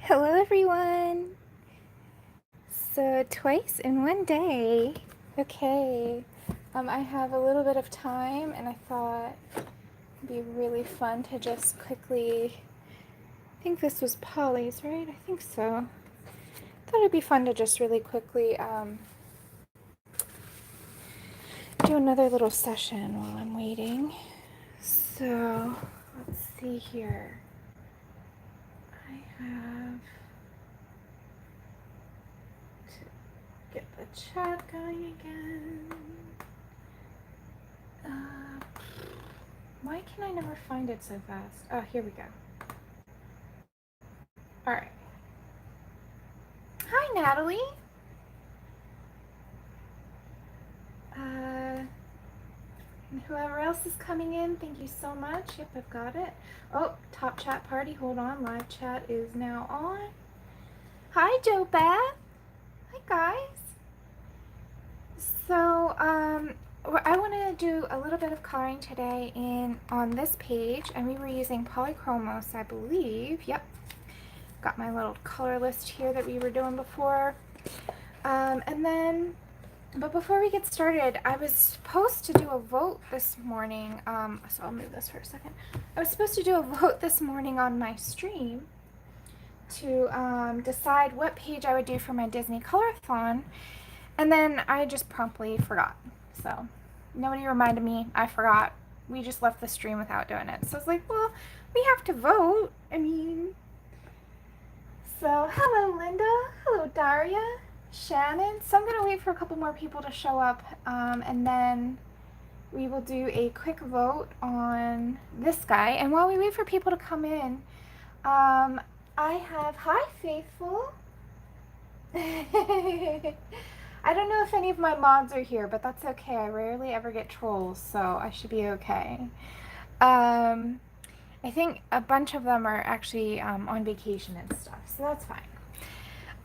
Hello everyone! So twice in one day. Okay. I have a little bit of time and I thought it'd be really fun to just quickly, I think this was Polly's, right? I think so. Thought it'd be fun to just really quickly do another little session while I'm waiting. So let's see here. I have to get the chat going again. Why can I never find it so fast? Oh, here we go. All right. Hi, Natalie. And whoever else is coming in, thank you so much. Yep, I've got it. Oh, top chat party. Hold on. Live chat is now on. Hi, Joe Beth. Hi, guys. So, I want to do a little bit of coloring today on this page, and we were using Polychromos, I believe. Yep. Got my little color list here that we were doing before. But before we get started, I was supposed to do a vote this morning. So I'll move this for a second. I was supposed to do a vote this morning on my stream to decide what page I would do for my Disney Colorathon. And then I just promptly forgot. So nobody reminded me. I forgot. We just left the stream without doing it. So I was like, well, we have to vote. I mean, so hello, Linda. Hello, Daria. Shannon. So I'm going to wait for a couple more people to show up, and then we will do a quick vote on this guy. And while we wait for people to come in, I have, hi, Faithful. I don't know if any of my mods are here, but that's okay. I rarely ever get trolls, so I should be okay. I think a bunch of them are actually on vacation and stuff, so that's fine.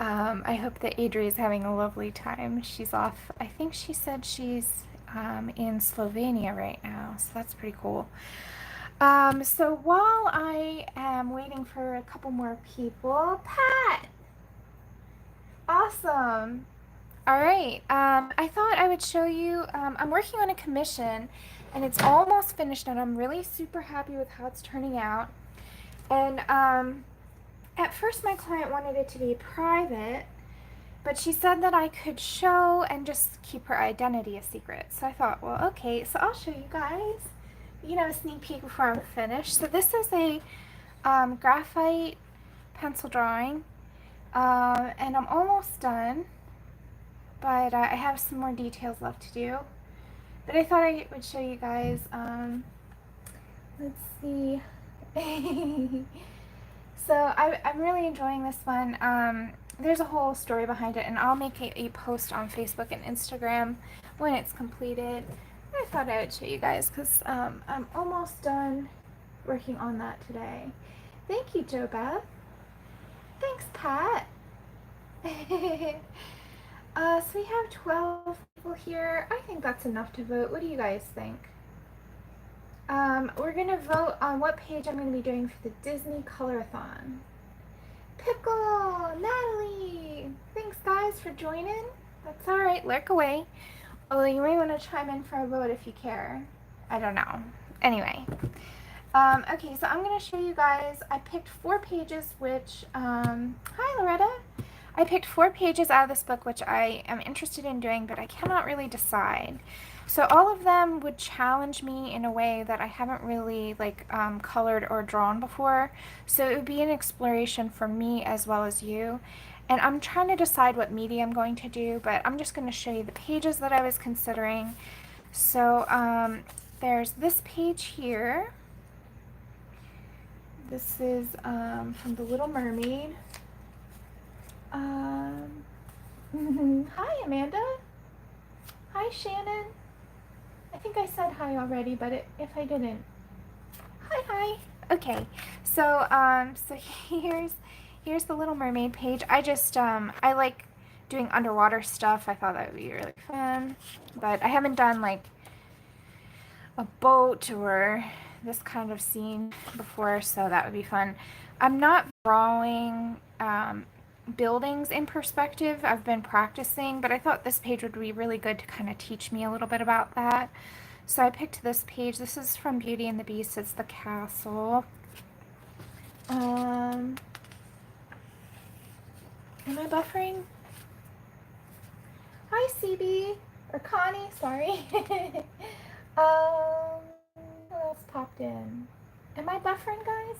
I hope that Adri is having a lovely time. She's off, I think she said she's in Slovenia right now, so that's pretty cool. So while I am waiting for a couple more people, Pat! Awesome! Alright, I thought I would show you, I'm working on a commission, and it's almost finished, and I'm really super happy with how it's turning out. And, at first my client wanted it to be private, but she said that I could show and just keep her identity a secret. So I thought, well, okay, so I'll show you guys. You know, a sneak peek before I'm finished. So this is a graphite pencil drawing, and I'm almost done, but I have some more details left to do. But I thought I would show you guys. Let's see. So I'm really enjoying this one. There's a whole story behind it, and I'll make a post on Facebook and Instagram when it's completed. I thought I would show you guys because I'm almost done working on that today. Thank you, Jo Beth. Thanks, Pat. So we have 12 people here. I think that's enough to vote. What do you guys think? We're going to vote on what page I'm going to be doing for the Disney Colorathon. Pickle! Natalie! Thanks, guys, for joining. That's alright, lurk away. Although you may want to chime in for a vote if you care. I don't know. Anyway. Okay, so I'm going to show you guys. I picked 4 pages, which, hi, Loretta. I picked 4 pages out of this book, which I am interested in doing, but I cannot really decide. So all of them would challenge me in a way that I haven't really colored or drawn before. So it would be an exploration for me as well as you. And I'm trying to decide what media I'm going to do, but I'm just going to show you the pages that I was considering. So there's this page here. This is from The Little Mermaid. Hi, Amanda. Hi, Shannon. I think I said hi already, but if I didn't, hi. Okay, so so here's the Little Mermaid page. I just I like doing underwater stuff. I thought that would be really fun, but I haven't done like a boat or this kind of scene before, so that would be fun. I'm not drawing buildings in perspective. I've been practicing, but I thought this page would be really good to kind of teach me a little bit about that. So I picked this page. This is from Beauty and the Beast. It's the castle. Am I buffering? Hi, CB. Or Connie, sorry. Who else popped in? Am I buffering, guys?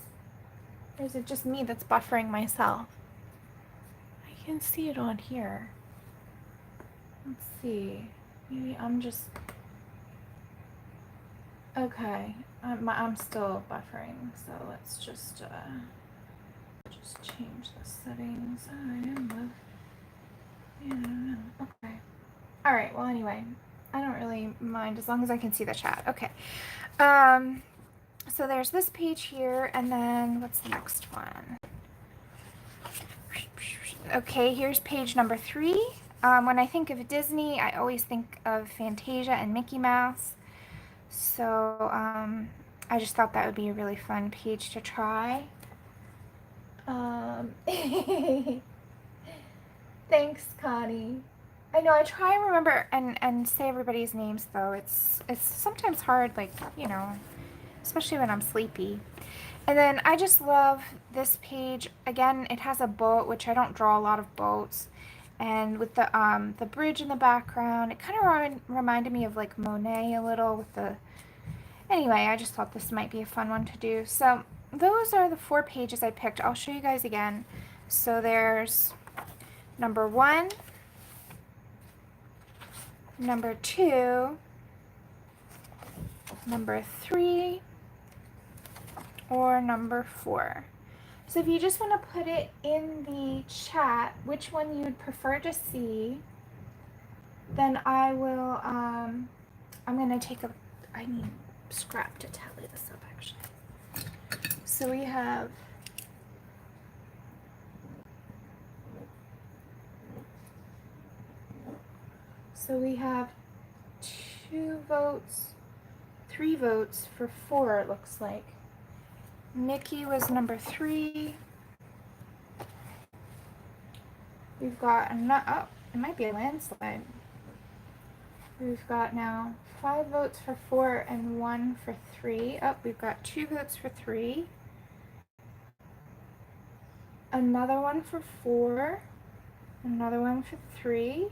Or is it just me that's buffering myself? I can see it on here. Let's see. Maybe I'm just... Okay. I'm still buffering, so let's just change the settings. I am yeah, okay. All right. Well, anyway, I don't really mind as long as I can see the chat. Okay. So there's this page here, and then what's the next one? Okay, here's page number 3. When I think of Disney, I always think of Fantasia and Mickey Mouse. So I just thought that would be a really fun page to try. Thanks, Connie. I know I try and remember and say everybody's names, though. It's sometimes hard, like, you know, especially when I'm sleepy. And then I just love this page. Again, it has a boat, which I don't draw a lot of boats. And with the bridge in the background, it kind of reminded me of like Monet a little with the... Anyway, I just thought this might be a fun one to do. So those are the 4 pages I picked. I'll show you guys again. So there's number 1, number 2, number 3, or number 4. So if you just want to put it in the chat, which one you would prefer to see, then I will, I'm going to take I need scrap to tally this up, actually. So we have have 2 votes, 3 votes for 4, it looks like. Mickey was number 3. We've got oh, it might be a landslide. We've got now 5 votes for 4 and 1 for 3. Oh, we've got 2 votes for 3. Another one for 4. Another one for 3.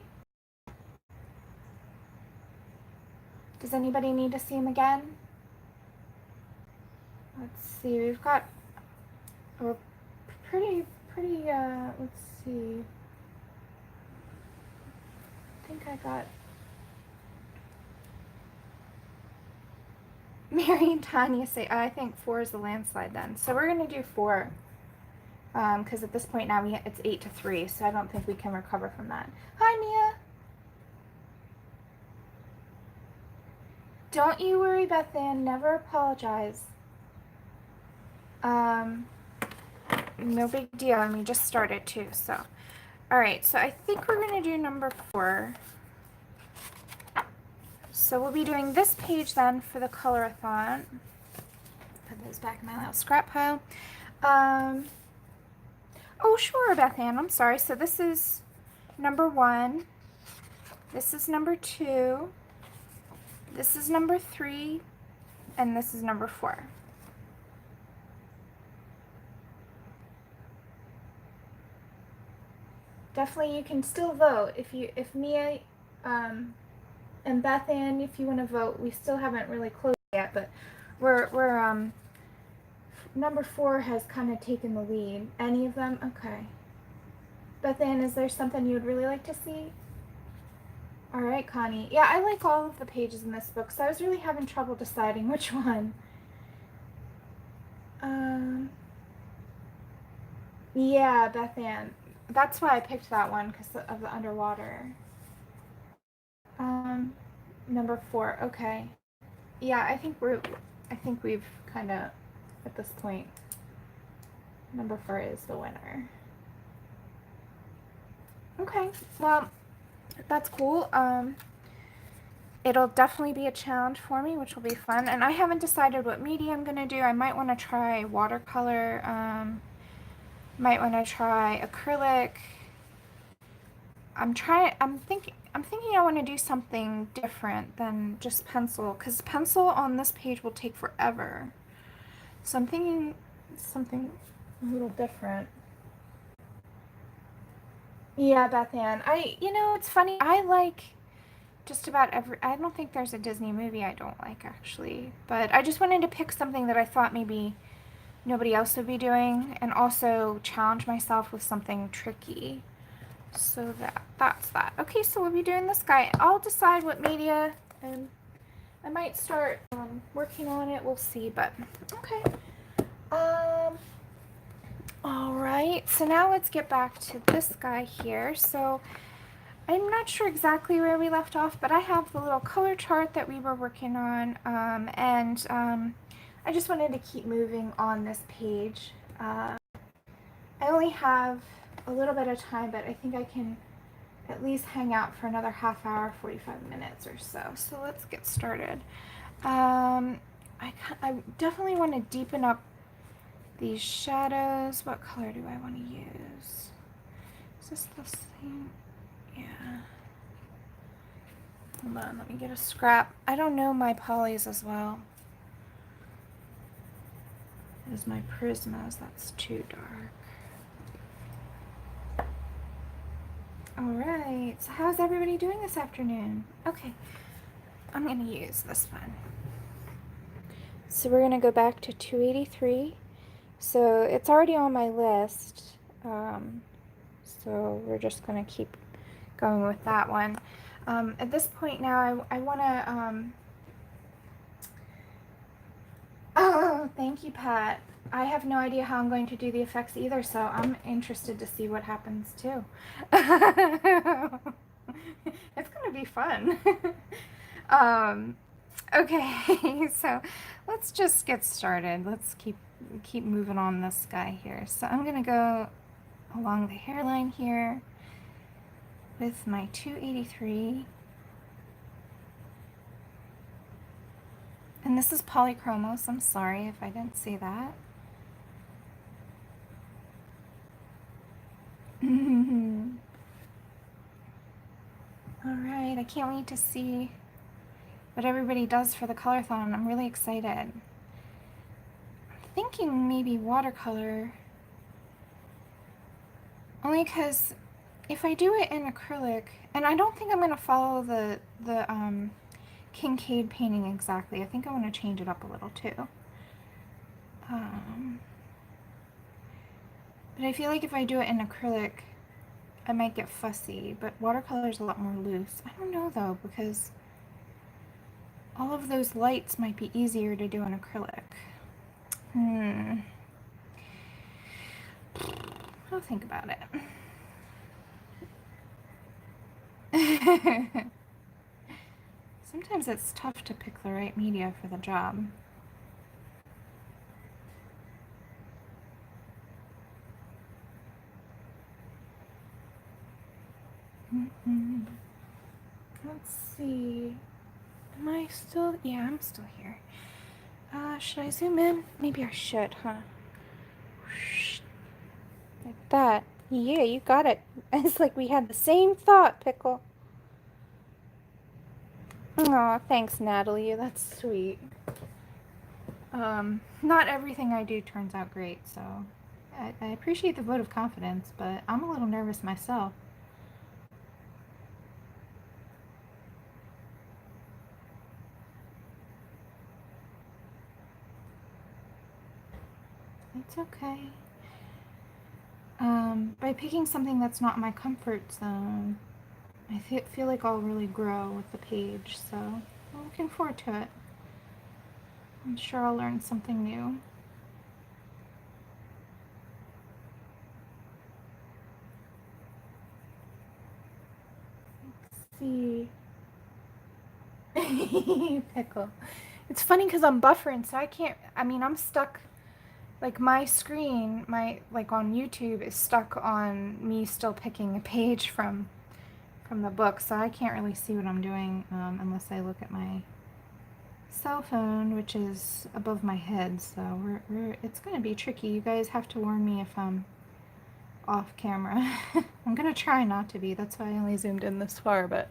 Does anybody need to see him again? Let's see, we've got a pretty, let's see. I think I got Mary and Tanya say, I think 4 is the landslide then. So we're going to do 4. Because at this point now it's 8-3, so I don't think we can recover from that. Hi, Mia. Don't you worry, Beth Ann. Never apologize. No big deal. I mean, just started too, so. All right, so I think we're going to do number 4. So we'll be doing this page then for the colorathon. Put those back in my little scrap pile. Oh, sure, Beth Ann. I'm sorry. So this is number 1. This is number 2. This is number 3. And this is number 4. Definitely, you can still vote if Mia and Beth Ann, if you want to vote. We still haven't really closed yet, but we're number 4 has kind of taken the lead. Any of them? Okay. Beth Ann, is there something you would really like to see? All right, Connie. Yeah, I like all of the pages in this book, so I was really having trouble deciding which one. Yeah, Beth Ann. That's why I picked that one, because of the underwater. Number 4. Okay. Yeah, I think we've kind of, at this point, number 4 is the winner. Okay. Well, that's cool. It'll definitely be a challenge for me, which will be fun. And I haven't decided what media I'm going to do. I might want to try watercolor. Might want to try acrylic. I'm thinking I want to do something different than just pencil, because pencil on this page will take forever. So I'm thinking something a little different. Yeah, Beth Ann. It's funny. I like just about I don't think there's a Disney movie I don't like, actually. But I just wanted to pick something that I thought maybe nobody else would be doing, and also challenge myself with something tricky. So that's that. Okay, so we'll be doing this guy. I'll decide what media, and I might start working on it. We'll see, but okay. All right, so now let's get back to this guy here. So I'm not sure exactly where we left off, but I have the little color chart that we were working on, and I just wanted to keep moving on this page. I only have a little bit of time, but I think I can at least hang out for another half hour, 45 minutes or so. So let's get started. I definitely want to deepen up these shadows. What color do I want to use? Is this the same? Yeah. Hold on, let me get a scrap. I don't know my polys as well as my Prismas. That's too dark. Alright, so how's everybody doing this afternoon? Okay, I'm going to use this one. So we're going to go back to 283. So it's already on my list. So we're just going to keep going with that one. At this point now, I want to... Oh, thank you, Pat. I have no idea how I'm going to do the effects either, so I'm interested to see what happens too. It's going to be fun. Okay, so let's just get started. Let's keep moving on this guy here. So I'm going to go along the hairline here with my 283. And this is Polychromos. I'm sorry if I didn't say that. Alright, I can't wait to see what everybody does for the colorathon. I'm really excited. I'm thinking maybe watercolor. Only because if I do it in acrylic, and I don't think I'm going to follow the Kincaid painting exactly. I think I want to change it up a little too. But I feel like if I do it in acrylic, I might get fussy, but watercolor is a lot more loose. I don't know though, because all of those lights might be easier to do in acrylic. I'll think about it. Sometimes it's tough to pick the right media for the job. Let's see. Am I still? Yeah, I'm still here. Should I zoom in? Maybe I should, huh? Like that. Yeah, you got it. It's like we had the same thought, Pickle. Aw, thanks, Natalie. That's sweet. Not everything I do turns out great, so I appreciate the vote of confidence, but I'm a little nervous myself. It's okay. By picking something that's not my comfort zone, I feel like I'll really grow with the page, so I'm looking forward to it. I'm sure I'll learn something new. Let's see. Pickle. It's funny because I'm buffering, so I can't, I'm stuck. Like my screen, like on YouTube is stuck on me still picking a page from the book, so I can't really see what I'm doing unless I look at my cell phone, which is above my head. So it's going to be tricky. You guys have to warn me if I'm off camera. I'm gonna try not to be. That's why I only zoomed in this far, but...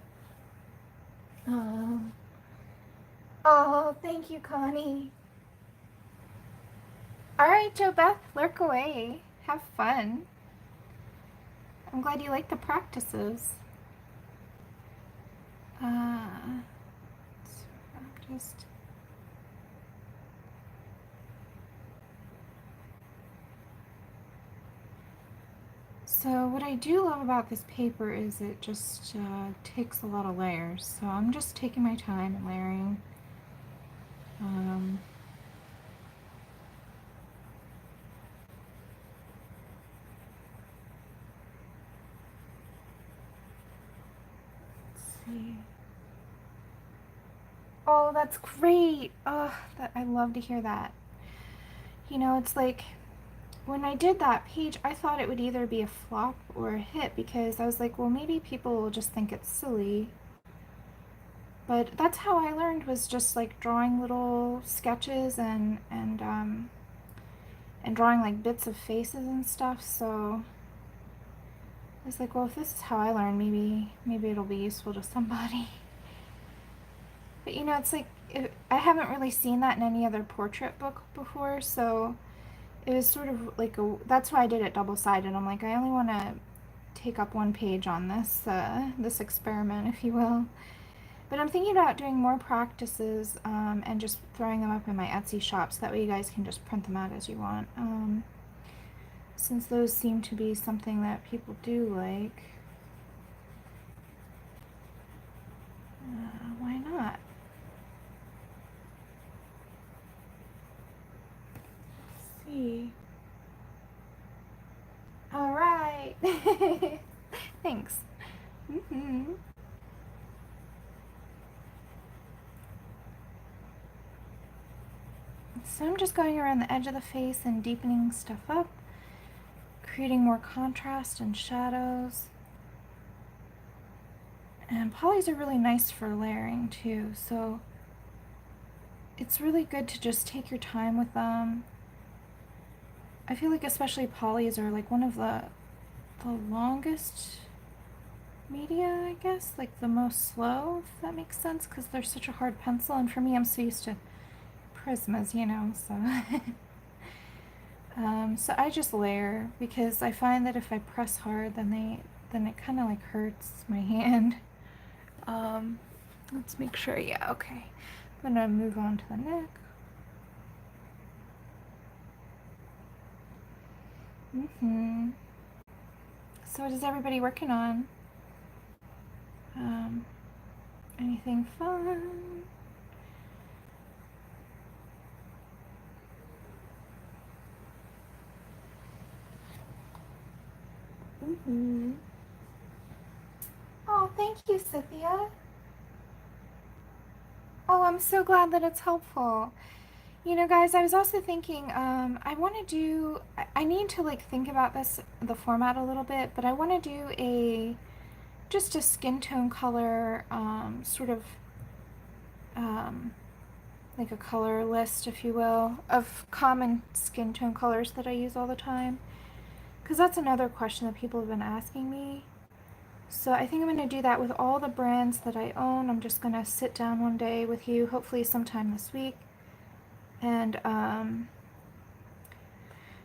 Oh, thank you, Connie. Alright, Joe Beth, lurk away. Have fun. I'm glad you like the practices. So I'm just... So what I do love about this paper is it just takes a lot of layers. So I'm just taking my time and layering. Let's see. Oh, that's great. Oh, I love to hear that. You know, it's like when I did that page, I thought it would either be a flop or a hit because I was like, well, maybe people will just think it's silly. But that's how I learned, was just like drawing little sketches and drawing like bits of faces and stuff. So I was like, well, if this is how I learn, maybe it'll be useful to somebody. But you know, it's like, I haven't really seen that in any other portrait book before, so it was sort of like that's why I did it double-sided. I'm like, I only want to take up one page on this, this experiment, if you will. But I'm thinking about doing more practices and just throwing them up in my Etsy shop, so that way you guys can just print them out as you want. Since those seem to be something that people do like, why not? Let's see. All right. Thanks. So I'm just going around the edge of the face and deepening stuff up, creating more contrast and shadows. And polys are really nice for layering too, so it's really good to just take your time with them. I feel like especially polys are like one of the longest media, I guess, like the most slow, if that makes sense, because they're such a hard pencil, and for me, I'm so used to Prismas, you know, so so I just layer, because I find that if I press hard, then it kind of like hurts my hand. Let's make sure, yeah, okay. I'm gonna move on to the neck. So what is everybody working on? Anything fun? Oh, thank you, Cynthia. Oh, I'm so glad that it's helpful. You know, guys, I was also thinking, I want to do, I need to like think about the format a little bit, but I want to do just a skin tone color, sort of, like a color list, if you will, of common skin tone colors that I use all the time. Because that's another question that people have been asking me. So I think I'm going to do that with all the brands that I own. I'm just going to sit down one day with you, hopefully sometime this week, and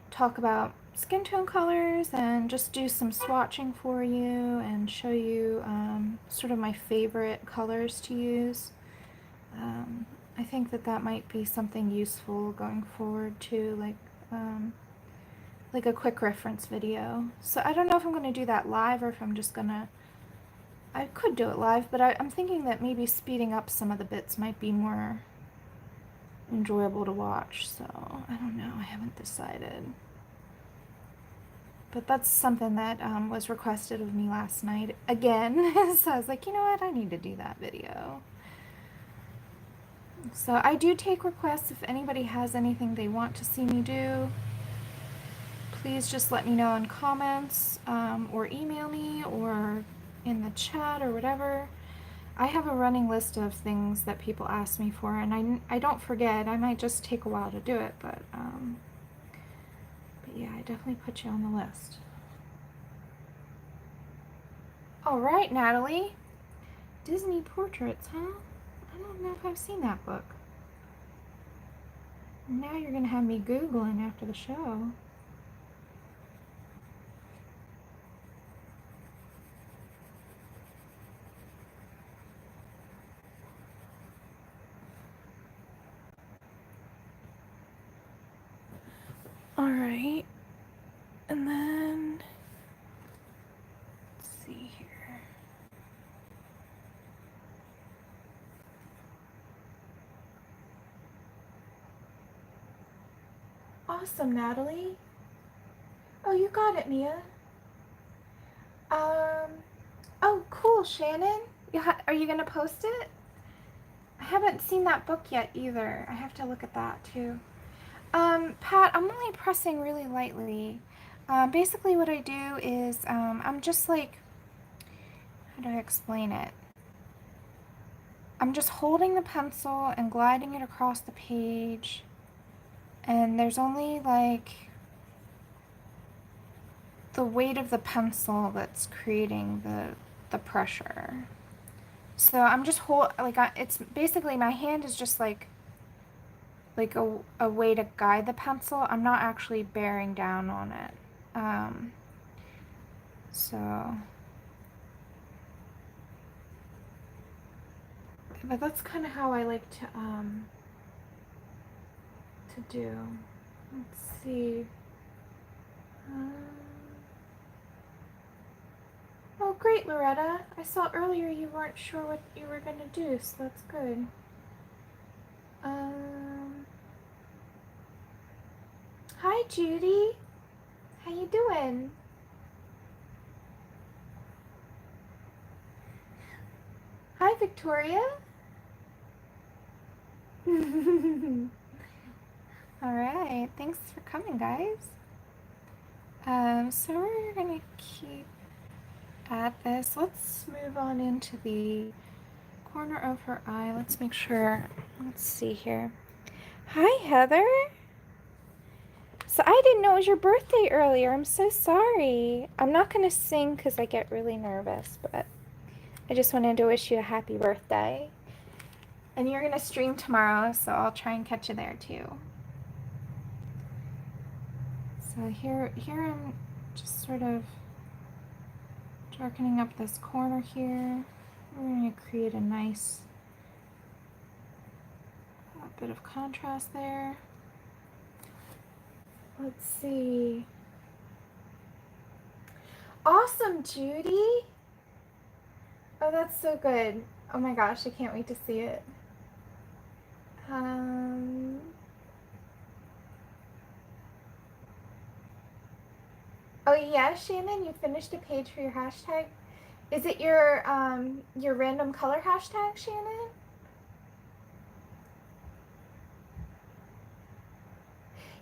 talk about skin tone colors and just do some swatching for you and show you sort of my favorite colors to use. I think that might be something useful going forward too, like a quick reference video. So I don't know if I'm going to do that live or if I'm just going to, I could do it live, but I'm thinking that maybe speeding up some of the bits might be more enjoyable to watch, so I don't know, I haven't decided. But that's something that was requested of me last night again, so I was like, you know what, I need to do that video. So I do take requests. If anybody has anything they want to see me do, please just let me know in comments, or email me, or in the chat, or whatever. I have a running list of things that people ask me for, and I don't forget. I might just take a while to do it, but yeah, I definitely put you on the list. All right, Natalie. Disney Portraits, huh? I don't know if I've seen that book. Now you're gonna have me Googling after the show. All right. And then, let's see here. Awesome, Natalie. Oh, you got it, Mia. Oh, cool, Shannon. Are you gonna post it? I haven't seen that book yet either. I have to look at that too. Pat, I'm only pressing really lightly. Basically what I do is, I'm just like, how do I explain it? I'm just holding the pencil and gliding it across the page, and there's only like the weight of the pencil that's creating the pressure. So I'm just it's basically my hand is just like a way to guide the pencil. I'm not actually bearing down on it. So, but that's kind of how I like to do. Let's see. Oh, great, Loretta. I saw earlier you weren't sure what you were gonna do, so that's good. Hi, Judy. How you doing? Hi, Victoria. All right, thanks for coming, guys. So we're gonna keep at this. Let's move on into the corner of her eye. Let's make sure. Let's see here. Hi, Heather. So I didn't know it was your birthday earlier. I'm so sorry. I'm not gonna sing because I get really nervous, but I just wanted to wish you a happy birthday. And you're gonna stream tomorrow, so I'll try and catch you there too. So here I'm just sort of darkening up this corner here. We're going to create a nice bit of contrast there. Let's see. Awesome, Judy. Oh, that's so good. Oh my gosh, I can't wait to see it. Oh yeah, Shannon, you finished a page for your hashtag. Is it your random color hashtag, Shannon?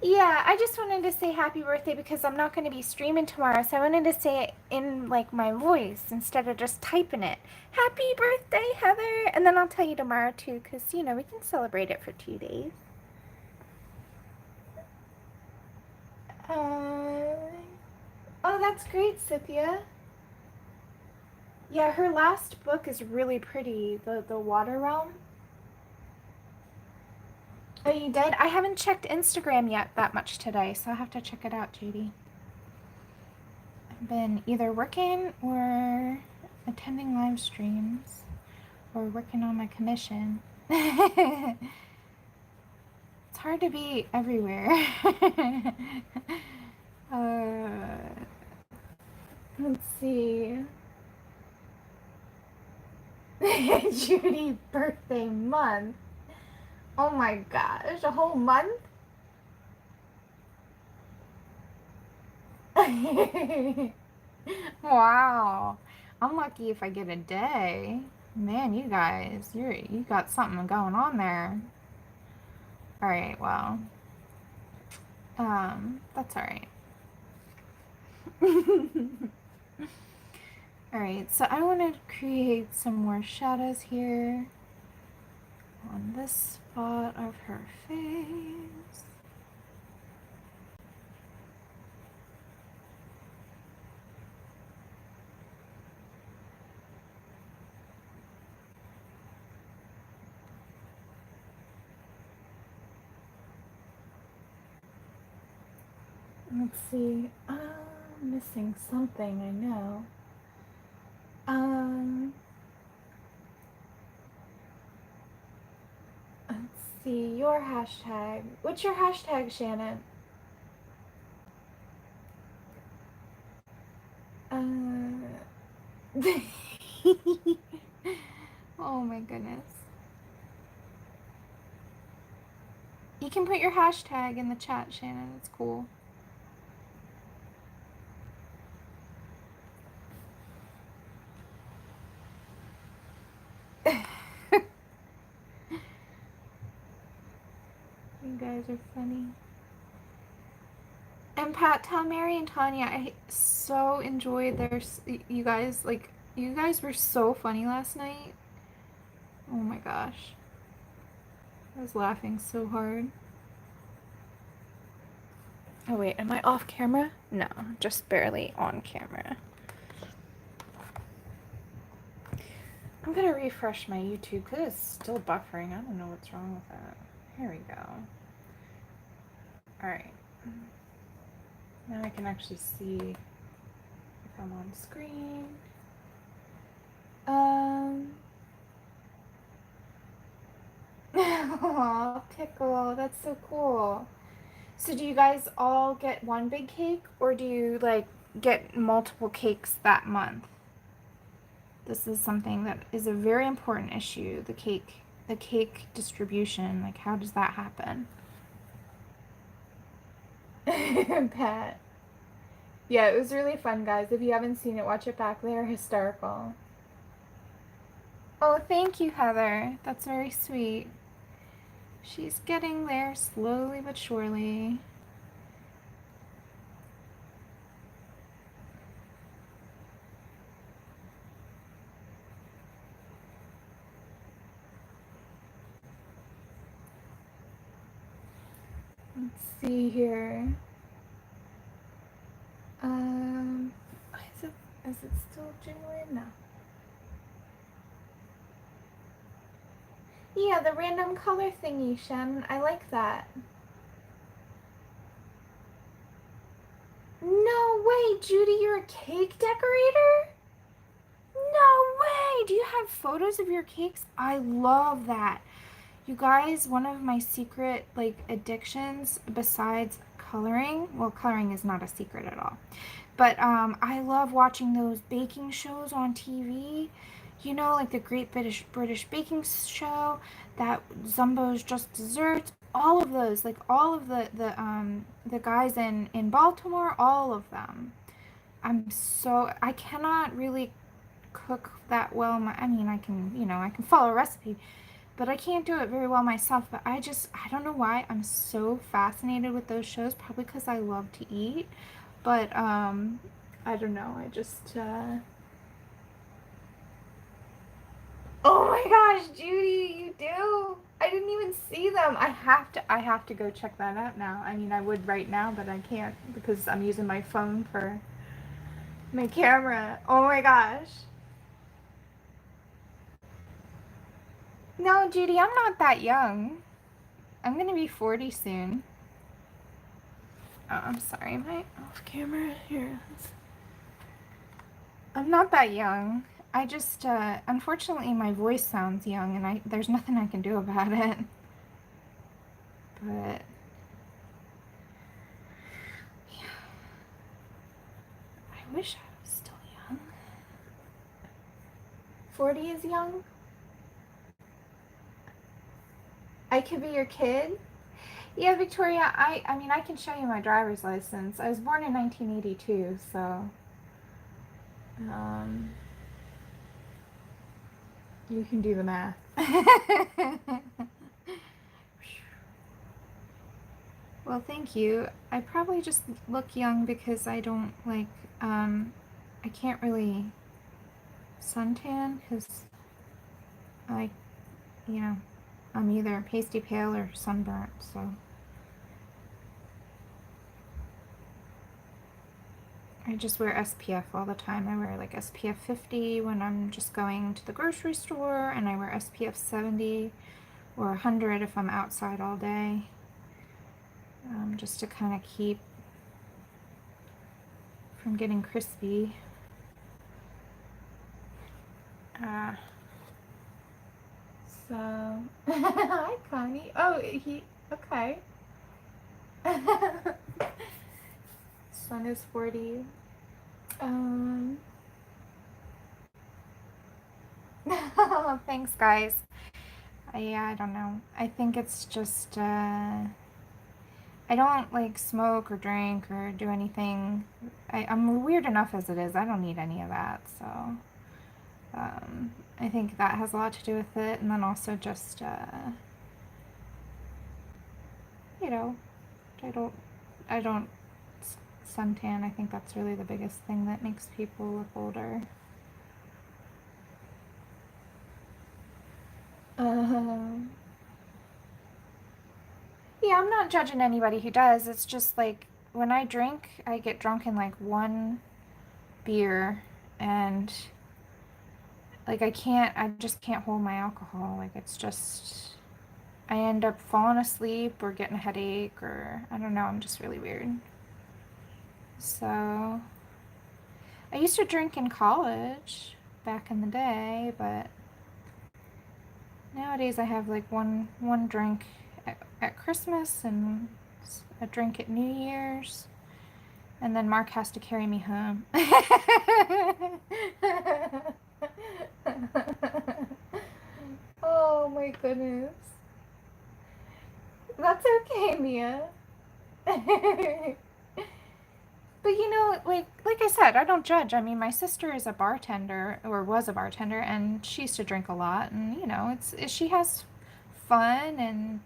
Yeah, I just wanted to say happy birthday because I'm not going to be streaming tomorrow, so I wanted to say it in like my voice instead of just typing it. Happy birthday, Heather! And then I'll tell you tomorrow too, because you know we can celebrate it for 2 days. Oh, that's great, Cynthia. Yeah, her last book is really pretty, the Water Realm. Oh, you did? I haven't checked Instagram yet that much today, so I'll have to check it out, Judy. I've been either working or attending live streams or working on my commission. It's hard to be everywhere. Let's see. Judy birthday month. Oh my gosh, a whole month? Wow. I'm lucky if I get a day. Man, you guys, you got something going on there. All right, well, that's all right. All right, so I want to create some more shadows here on this spot of her face. Let's see. Missing something, I know. Let's see, your hashtag. What's your hashtag, Shannon? Oh my goodness. You can put your hashtag in the chat, Shannon. It's cool. You guys are funny. And Pat, tell Mary and Tanya I so enjoyed their. You guys were so funny last night. Oh my gosh. I was laughing so hard. Oh wait, am I off camera? No, just barely on camera. I'm gonna refresh my YouTube because it's still buffering. I don't know what's wrong with that. Here we go. Alright. Now I can actually see if I'm on screen. Aw, Pickle, that's so cool. So do you guys all get one big cake, or do you like get multiple cakes that month? This is something that is a very important issue, the cake distribution. Like, how does that happen? Pat. Yeah, it was really fun, guys. If you haven't seen it, watch it back. They are hysterical. Oh, thank you, Heather. That's very sweet. She's getting there slowly but surely. Let's see here. Is it still genuine? No. Yeah, the random color thingy, Shannon. I like that. No way, Judy, you're a cake decorator? No way! Do you have photos of your cakes? I love that. You guys, one of my secret, like, addictions besides coloring, well, coloring is not a secret at all, but I love watching those baking shows on TV. You know, like the Great British Baking Show, that Zumbo's Just Desserts, all of those, like all of the guys in Baltimore, all of them. I cannot really cook that well. I mean, I can follow a recipe, but I can't do it very well myself. But I don't know why I'm so fascinated with those shows. Probably because I love to eat. But, I don't know. Oh my gosh, Judy, you do? I didn't even see them. I have to go check that out now. I mean, I would right now, but I can't because I'm using my phone for my camera. Oh my gosh. No, Judy, I'm not that young. I'm gonna be 40 soon. Oh, I'm sorry, am I off camera? Here. I'm not that young. I just, unfortunately my voice sounds young and there's nothing I can do about it. But, yeah. I wish I was still young. 40 is young? I could be your kid? Yeah, Victoria, I mean, I can show you my driver's license. I was born in 1982, so, you can do the math. Well, thank you. I probably just look young because I don't, like, I can't really suntan because I'm either pasty pale or sunburnt, so. I just wear SPF all the time. I wear like SPF 50 when I'm just going to the grocery store, and I wear SPF 70 or 100 if I'm outside all day, just to kind of keep from getting crispy. So, hi Connie. Oh, okay. Son is 40. Thanks guys. I don't know. I think it's just, I don't like smoke or drink or do anything. I'm weird enough as it is. I don't need any of that, so, I think that has a lot to do with it. And then also just, you know, I don't suntan. I think that's really the biggest thing that makes people look older. Yeah, I'm not judging anybody who does. It's just like when I drink, I get drunk in like one beer and like I just can't hold my alcohol. Like it's just, I end up falling asleep or getting a headache or I don't know, I'm just really weird. So I used to drink in college back in the day, but nowadays I have like one drink at Christmas and a drink at New Year's, and then Mark has to carry me home. Oh my goodness. That's okay, Mia. But you know, like I said, I don't judge. I mean, my sister is a bartender, or was a bartender, and she used to drink a lot, and you know, she has fun, and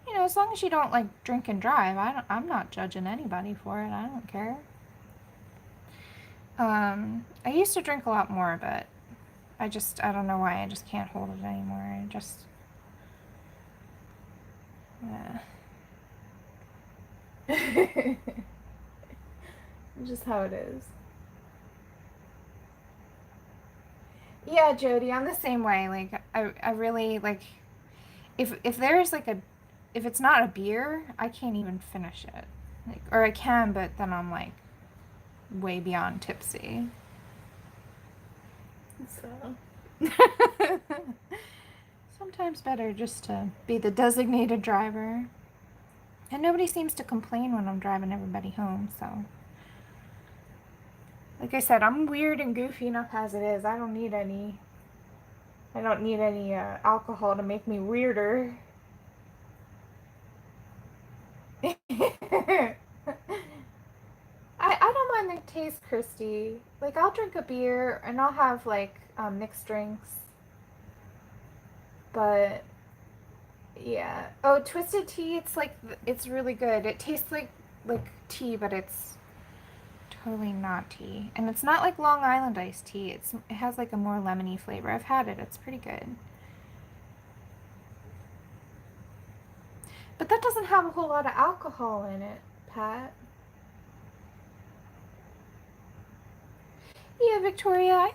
you know, as long as you don't like drink and drive, I'm not judging anybody for it. I don't care. I used to drink a lot more, but I don't know why, I just can't hold it anymore. I just, just how it is. Yeah, Jody, I'm the same way. Like, I really, like, if there's like if it's not a beer, I can't even finish it. Like, or I can, but then I'm like way beyond tipsy. So sometimes better just to be the designated driver. And nobody seems to complain when I'm driving everybody home, so. Like I said, I'm weird and goofy enough as it is. I don't need any alcohol to make me weirder. I don't mind the taste, Christy. Like, I'll drink a beer and I'll have like mixed drinks. But yeah. Oh, twisted tea, it's really good. It tastes like tea, but it's totally not tea. And it's not like Long Island iced tea. It has like a more lemony flavor. I've had it. It's pretty good. But that doesn't have a whole lot of alcohol in it, Pat. Yeah, Victoria, I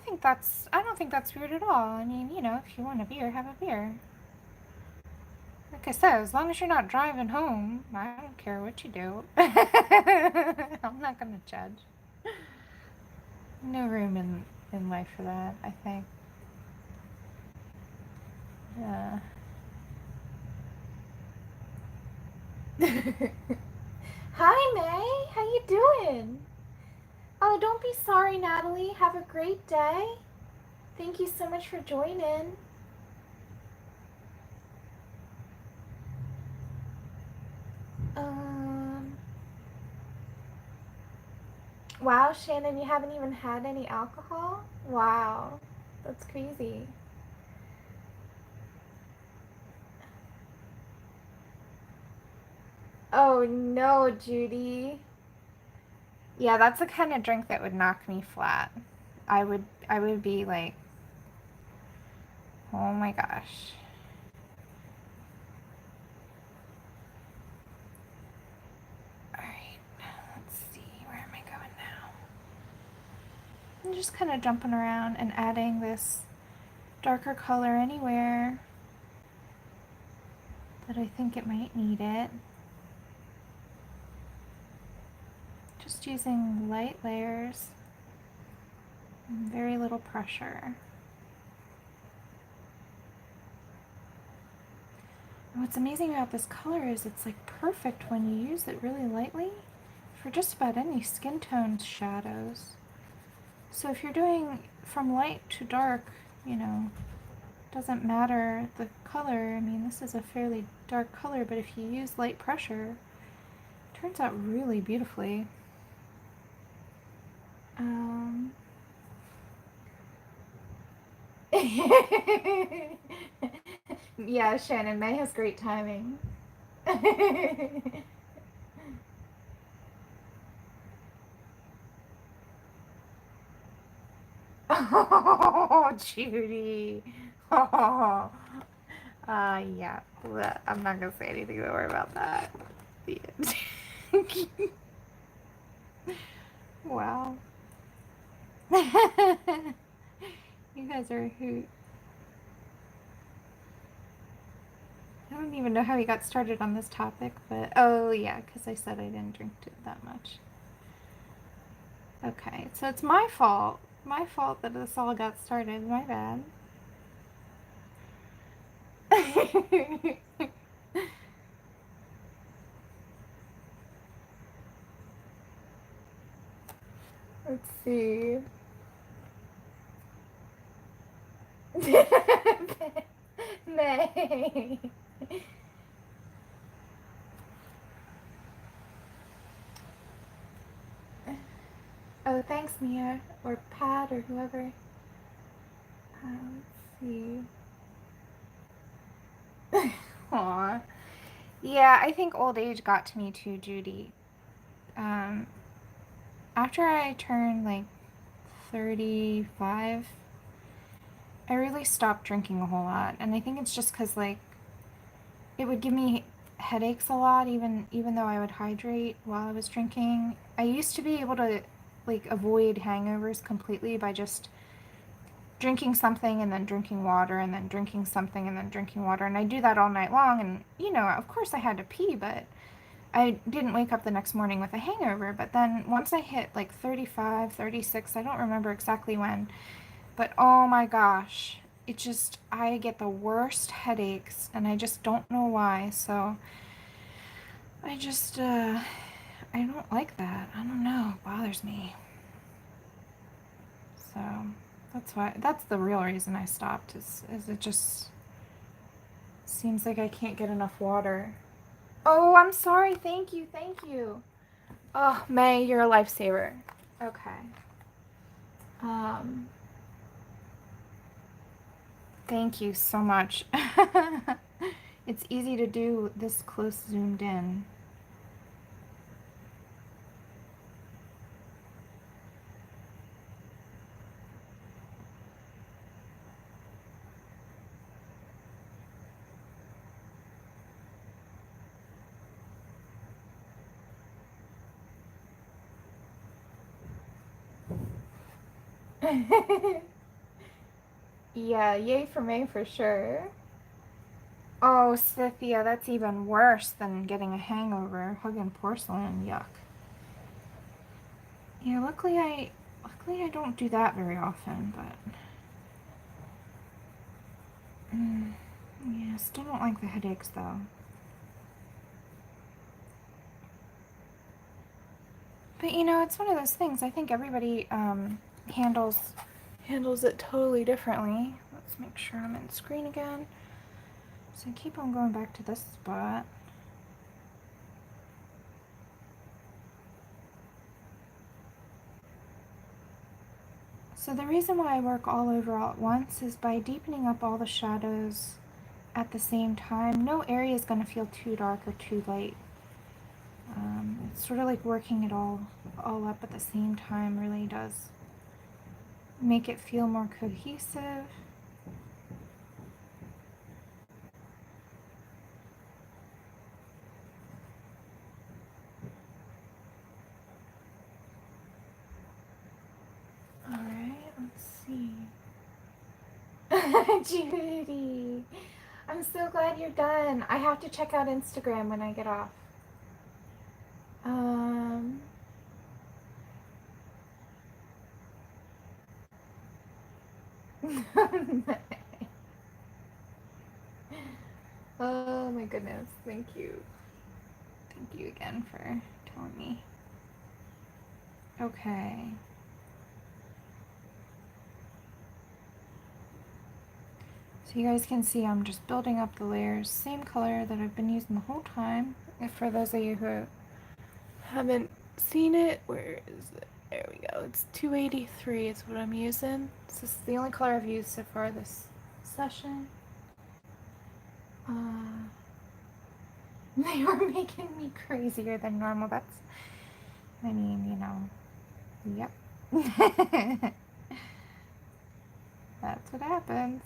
don't think that's weird at all. I mean, you know, if you want a beer, have a beer. Like I said, as long as you're not driving home, I don't care what you do. I'm not gonna judge. No room in life for that, I think. Hi, May. How you doing? Oh, don't be sorry, Natalie. Have a great day. Thank you so much for joining. Wow, Shannon, you haven't even had any alcohol? Wow, that's crazy. Oh no, Judy. Yeah, that's the kind of drink that would knock me flat. I would be like, oh my gosh. Alright, let's see, where am I going now? I'm just kind of jumping around and adding this darker color anywhere that I think it might need it. Just just using light layers and very little pressure. What's amazing about this color is it's like perfect when you use it really lightly for just about any skin tone shadows. So if you're doing from light to dark, you know, doesn't matter the color. I mean, this is a fairly dark color, but if you use light pressure, it turns out really beautifully. Yeah, Shannon, May has great timing. Oh, Judy. Oh. Yeah. I'm not gonna say anything more about that. The end. Wow. You guys are a hoot. I don't even know how we got started on this topic, but oh yeah, because I said I didn't drink it that much. Okay, so it's my fault. My fault that this all got started. My bad. Let's see. May. Oh, thanks, Mia, or Pat, or whoever. Let's see. Aw. Yeah, I think old age got to me too, Judy. After I turned like 35, I really stopped drinking a whole lot, and I think it's just because like it would give me headaches a lot, even though I would hydrate while I was drinking. I used to be able to like avoid hangovers completely by just drinking something and then drinking water and then drinking something and then drinking water, and I do that all night long, and you know, of course I had to pee, but I didn't wake up the next morning with a hangover. But then once I hit like 35, 36, I don't remember exactly when, but oh my gosh, it just, I get the worst headaches and I just don't know why. So I just, I don't like that. I don't know, it bothers me. So that's the real reason I stopped, is it just seems like I can't get enough water. Oh, I'm sorry. Thank you. Thank you. Oh, May, you're a lifesaver. Okay. Thank you so much. It's easy to do this close zoomed in. Yeah, yay for May for sure. Oh, Cynthia, that's even worse than getting a hangover. Hugging porcelain, yuck. Yeah, luckily I don't do that very often, but yeah, still don't like the headaches though. But you know, it's one of those things. I think everybody handles it totally differently. Let's make sure I'm in screen again. So I keep on going back to this spot. So the reason why I work all over all at once is by deepening up all the shadows at the same time. No area is going to feel too dark or too light. It's sort of like working it all up at the same time really does make it feel more cohesive. Alright, let's see. Judy, I'm so glad you're done. I have to check out Instagram when I get off. Oh my goodness, thank you. Thank you again for telling me. Okay. So you guys can see I'm just building up the layers, same color that I've been using the whole time. If for those of you who haven't seen it, where is it? There we go. It's 283 is what I'm using. This is the only color I've used so far this session. They were making me crazier than normal. That's, I mean, you know, yep. That's what happens.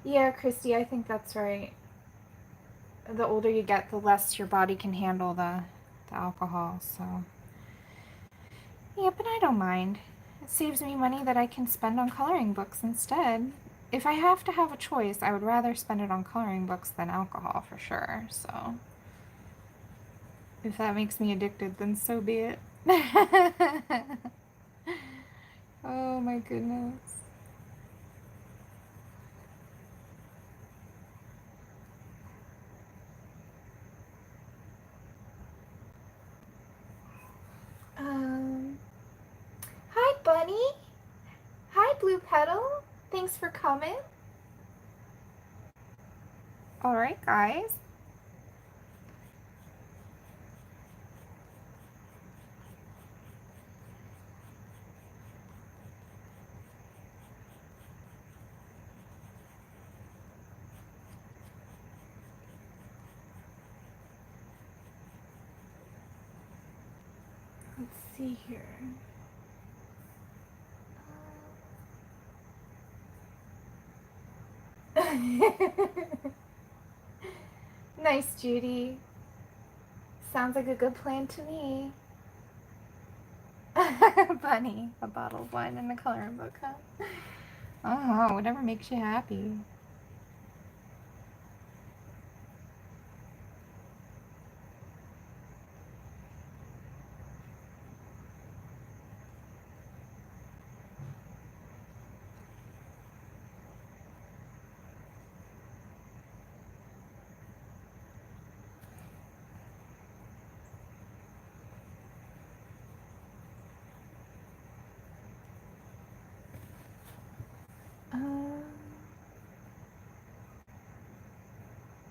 Yeah, Christy, I think that's right. The older you get, the less your body can handle the alcohol, so. Yeah, but I don't mind. It saves me money that I can spend on coloring books instead. If I have to have a choice, I would rather spend it on coloring books than alcohol for sure, so. If that makes me addicted, then so be it. Oh my goodness. Hi, Bunny. Hi, Blue Petal. Thanks for coming. All right, guys. Let's see here. Nice, Judy. Sounds like a good plan to me. Bunny, a bottle of wine and a coloring book, huh? Oh, whatever makes you happy.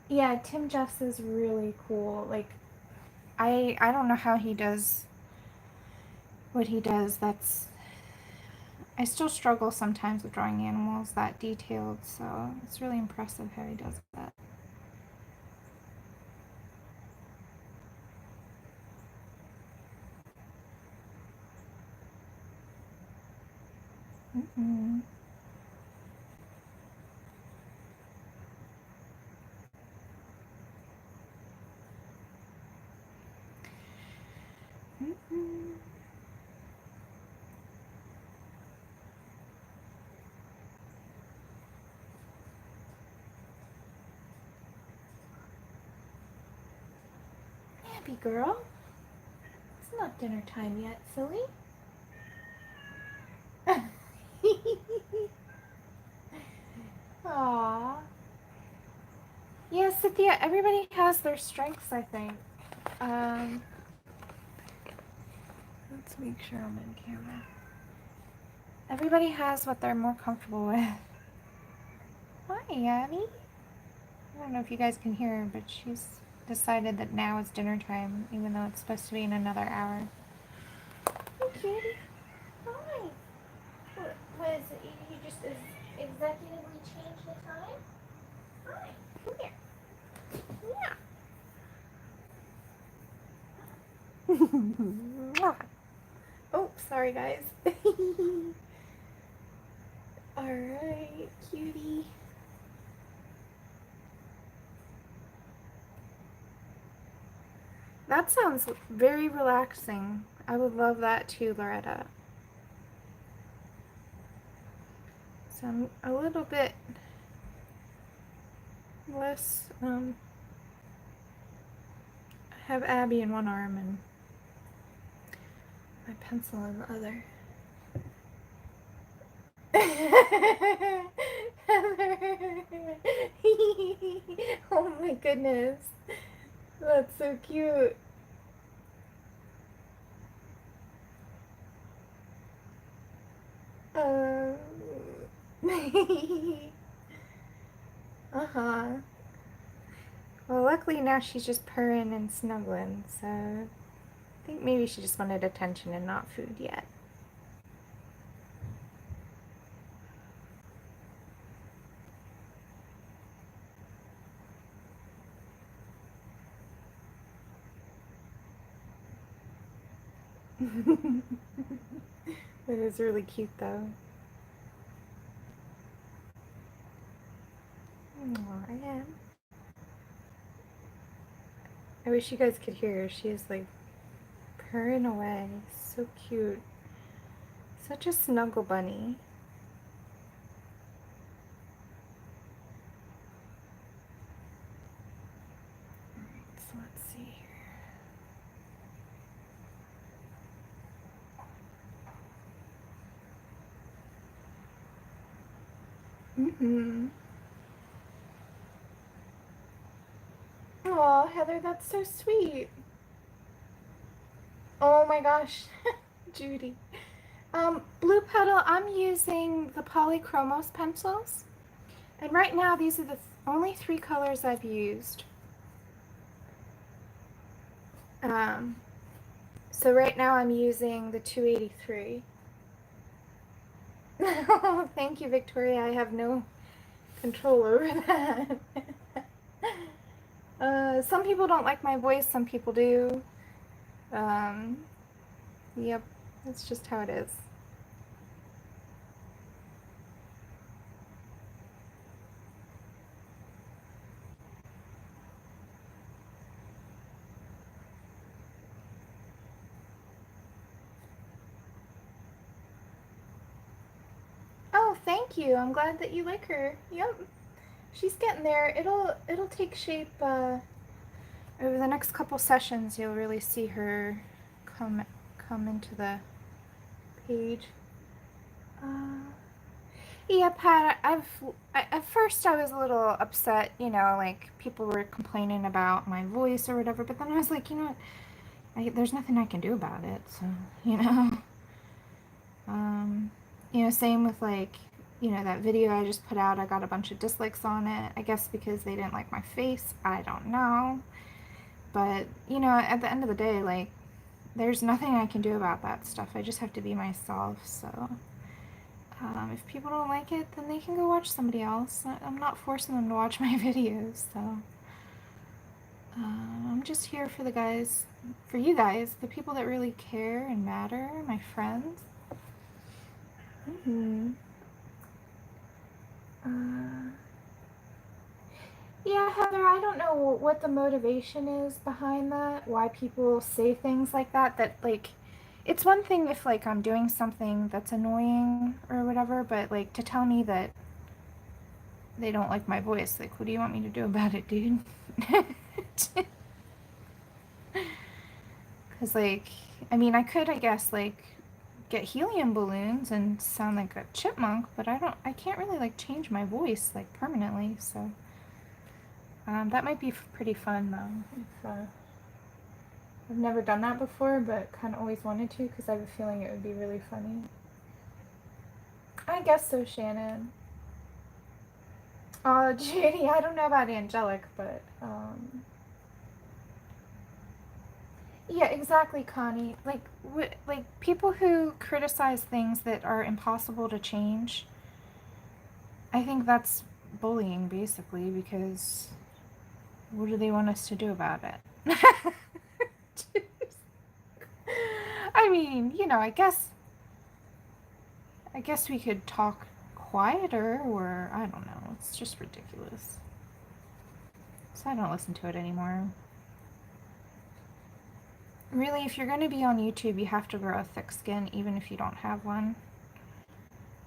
Yeah, Tim Jeffs is really cool. Like, I don't know how he does what he does. I still struggle sometimes with drawing animals that detailed, so it's really impressive how he does that. Mm-mm. Mm-mm. Happy girl. It's not dinner time yet, silly. Aww. Yeah, Cynthia, everybody has their strengths, I think. Let's make sure I'm in camera. Everybody has what they're more comfortable with. Hi, Abby. I don't know if you guys can hear her, but she's decided that now is dinner time, even though it's supposed to be in another hour. Hey, cutie. Hi. What is it? You just executively changed the time? Hi. Come here. Yeah. Oh, sorry, guys. Alright, cutie. That sounds very relaxing. I would love that too, Loretta. So I'm a little bit less, I have Abby in one arm and my pencil in the other. Oh my goodness. That's so cute. Uh-huh. Well, luckily now she's just purring and snuggling, so I think maybe she just wanted attention and not food yet. That is really cute though. Oh, I am. I wish you guys could hear her. She is like purring away. So cute. Such a snuggle bunny. Alright, so let's see here. Mm-hmm. Aw, Heather, that's so sweet. Oh my gosh, Judy. Blue Petal, I'm using the Polychromos pencils. And right now, these are the only 3 colors I've used. So right now I'm using the 283. Thank you, Victoria. I have no control over that. Some people don't like my voice, some people do. Yep, that's just how it is. Oh, thank you. I'm glad that you like her. Yep. She's getting there. It'll take shape over the next couple sessions. You'll really see her come into the page. Yeah, Pat, at first I was a little upset, you know, like people were complaining about my voice or whatever, but then I was like, you know what, there's nothing I can do about it, so, you know. You know, same with like, you know, that video I just put out, I got a bunch of dislikes on it, I guess because they didn't like my face, I don't know. But, you know, at the end of the day, like, there's nothing I can do about that stuff, I just have to be myself, so. If people don't like it, then they can go watch somebody else. I'm not forcing them to watch my videos, so. I'm just here for for you guys, the people that really care and matter, my friends. Yeah, Heather, I don't know what the motivation is behind that, why people say things like that, like, it's one thing if, like, I'm doing something that's annoying or whatever, but, like, to tell me that they don't like my voice, like, what do you want me to do about it, dude? Because, like, I mean, I could, I guess, like, get helium balloons and sound like a chipmunk, but I can't really, like, change my voice, like, permanently, so. That might be pretty fun, though. I've never done that before, but kind of always wanted to, because I have a feeling it would be really funny. I guess so, Shannon. Oh, Judy, I don't know about angelic, but, yeah, exactly, Connie. Like people who criticize things that are impossible to change, I think that's bullying, basically, because what do they want us to do about it? I mean, you know, I guess we could talk quieter, or I don't know. It's just ridiculous. So I don't listen to it anymore. Really, if you're going to be on YouTube, you have to grow a thick skin, even if you don't have one.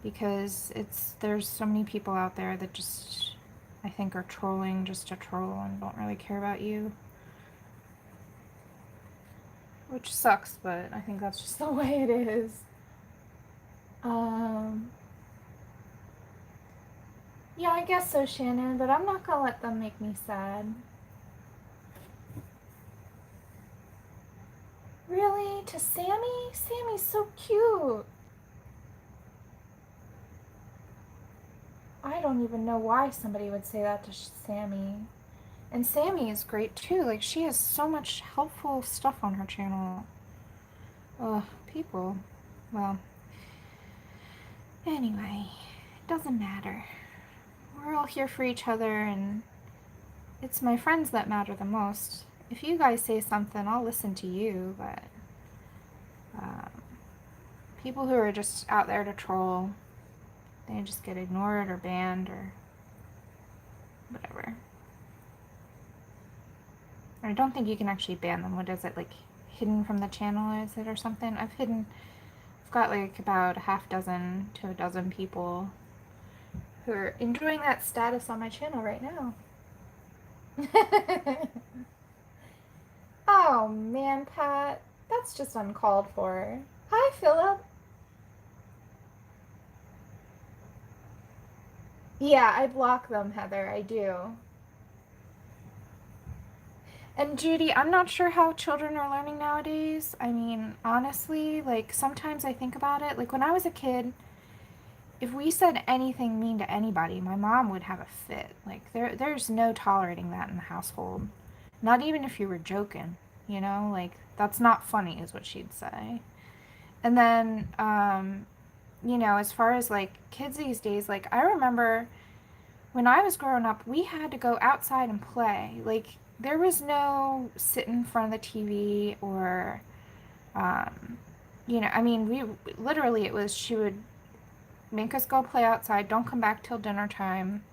because there's so many people out there that just, I think, are trolling just to troll and don't really care about you. Which sucks, but I think that's just the way it is. Yeah, I guess so, Shannon, but I'm not gonna let them make me sad. Really? To Sammy? Sammy's so cute. I don't even know why somebody would say that to Sammy. And Sammy is great too. Like, she has so much helpful stuff on her channel. Ugh, people. Well, anyway, it doesn't matter. We're all here for each other, and it's my friends that matter the most. If you guys say something, I'll listen to you, but people who are just out there to troll, they just get ignored or banned or whatever. I don't think you can actually ban them. What is it, like, hidden from the channel, is it, or something? I've got like about a half dozen to a dozen people who are enjoying that status on my channel right now. Oh man, Pat, that's just uncalled for. Hi, Philip. Yeah, I block them, Heather, I do. And Judy, I'm not sure how children are learning nowadays. I mean, honestly, like, sometimes I think about it. Like, when I was a kid, if we said anything mean to anybody, my mom would have a fit. Like, there's no tolerating that in the household. Not even if you were joking, you know? Like, that's not funny, is what she'd say. And then, you know, as far as, like, kids these days, like, I remember when I was growing up, we had to go outside and play. Like, there was no sit in front of the TV or, you know, I mean, we literally, it was, she would make us go play outside, don't come back till dinner time.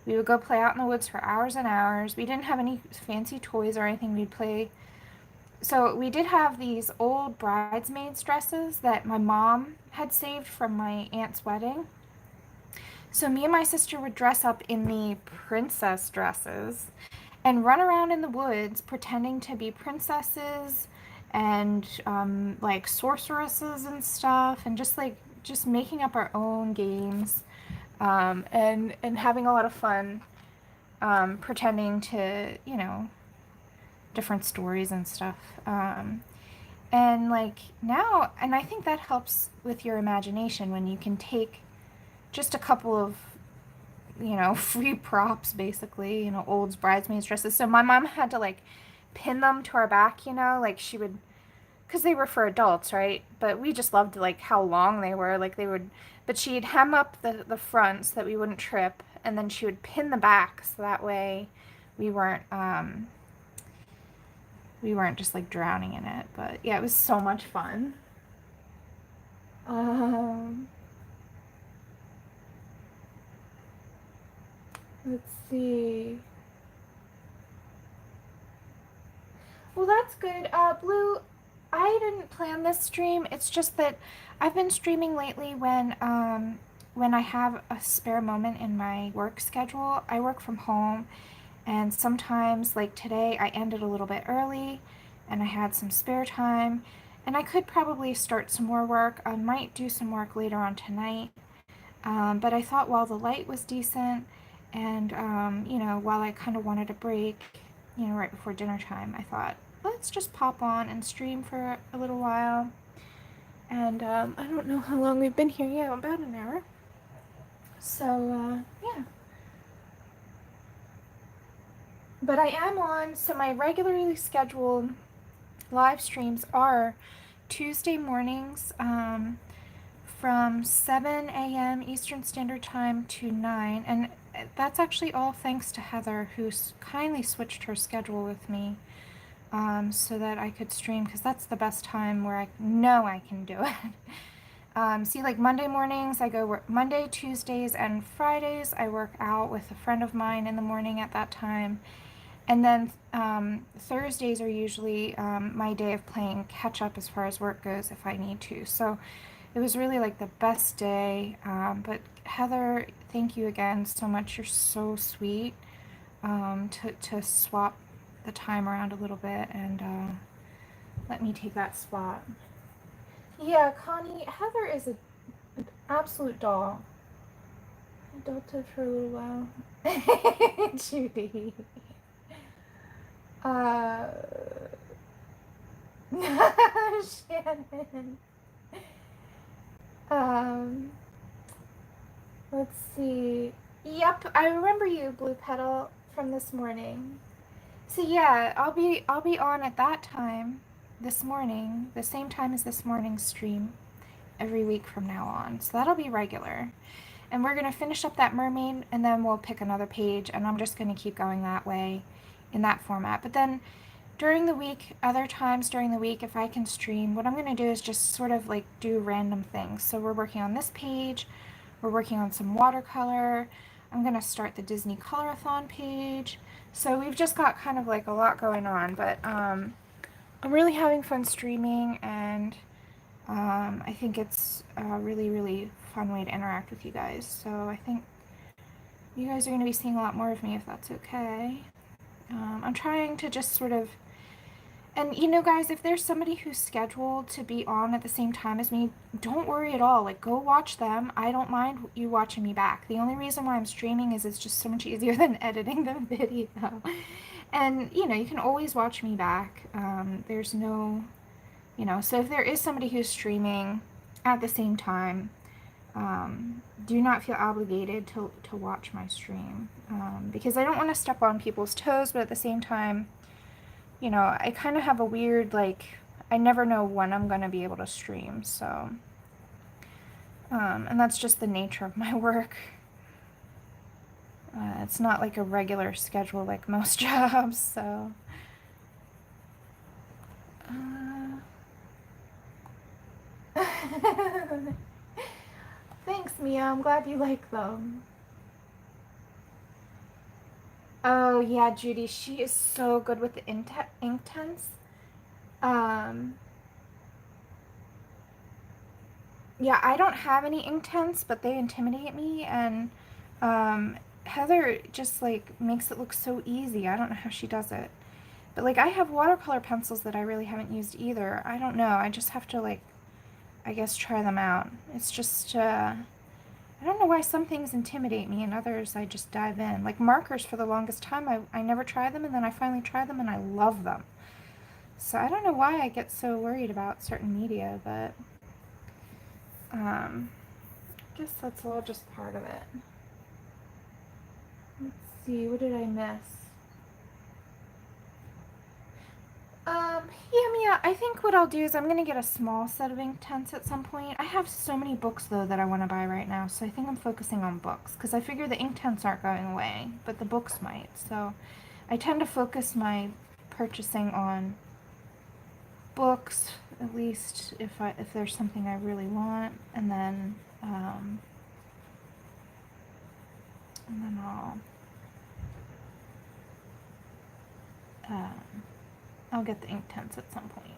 We would go play out in the woods for hours and hours. We didn't have any fancy toys or anything. We'd play. So we did have these old bridesmaids dresses that my mom had saved from my aunt's wedding. So me and my sister would dress up in the princess dresses and run around in the woods pretending to be princesses and like sorceresses and stuff, and just making up our own games, and having a lot of fun, pretending to, you know, different stories and stuff. And like now, and I think that helps with your imagination when you can take just a couple of, you know, free props, basically, you know, old bridesmaids dresses. So my mom had to like pin them to our back, you know, like she would, because they were for adults, right? But we just loved like how long they were. Like they would, but she'd hem up the front so that we wouldn't trip, and then she would pin the back so that way we weren't just like drowning in it. But yeah, it was so much fun. Let's see. Well, that's good. Blue, I didn't plan this stream. It's just that I've been streaming lately when I have a spare moment in my work schedule. I work from home, and sometimes, like today, I ended a little bit early, and I had some spare time, and I could probably start some more work. I might do some work later on tonight, but I thought while the light was decent, and you know, while I kind of wanted a break, you know, right before dinner time, I thought, let's just pop on and stream for a little while. And I don't know how long we've been here. Yeah, about an hour. So, yeah. But I am on, so my regularly scheduled live streams are Tuesday mornings from 7 a.m. Eastern Standard Time to 9. And that's actually all thanks to Heather, who's kindly switched her schedule with me. So that I could stream, because that's the best time where I know I can do it. See, like Monday mornings, I go work. Monday, Tuesdays, and Fridays, I work out with a friend of mine in the morning at that time. And then Thursdays are usually my day of playing catch up as far as work goes if I need to. So it was really like the best day. But Heather, thank you again so much. You're so sweet, to swap the time around a little bit and let me take that spot. Yeah, Connie, Heather is an absolute doll. I adulted for a little while. Judy. Shannon. Um, let's see. Yep, I remember you, Blue Petal, from this morning. So yeah, I'll be on at that time this morning, the same time as this morning's stream, every week from now on. So that'll be regular. And we're going to finish up that mermaid, and then we'll pick another page, and I'm just going to keep going that way in that format. But then during the week, other times during the week, if I can stream, what I'm going to do is just sort of like do random things. So we're working on this page, we're working on some watercolor, I'm going to start the Disney Colorathon page. So we've just got kind of like a lot going on, but I'm really having fun streaming, and I think it's a really, really fun way to interact with you guys. So I think you guys are going to be seeing a lot more of me if that's okay. I'm trying to just sort of, and you know guys, if there's somebody who's scheduled to be on at the same time as me, don't worry at all. Like, go watch them. I don't mind you watching me back. The only reason why I'm streaming is it's just so much easier than editing the video. And, you know, you can always watch me back. There's no, you know, so if there is somebody who's streaming at the same time, do not feel obligated to watch my stream, because I don't want to step on people's toes, but at the same time, you know, I kind of have a weird, like, I never know when I'm going to be able to stream, so, and that's just the nature of my work. It's not like a regular schedule like most jobs, so. Thanks, Mia. I'm glad you like them. Oh, yeah, Judy. She is so good with the ink tints. Yeah, I don't have any ink tints, but they intimidate me, and Heather just, like, makes it look so easy. I don't know how she does it. But, like, I have watercolor pencils that I really haven't used either. I don't know. I just have to, like, I guess try them out. It's just, I don't know why some things intimidate me and others I just dive in. Like markers, for the longest time, I never tried them, and then I finally tried them and I love them. So I don't know why I get so worried about certain media, but I guess that's all just part of it. Let's see, what did I miss? Yeah, Mia, I think what I'll do is I'm going to get a small set of ink tints at some point. I have so many books, though, that I want to buy right now, so I think I'm focusing on books, because I figure the ink tints aren't going away, but the books might. So I tend to focus my purchasing on books, at least if there's something I really want, and then I'll get the ink tints at some point.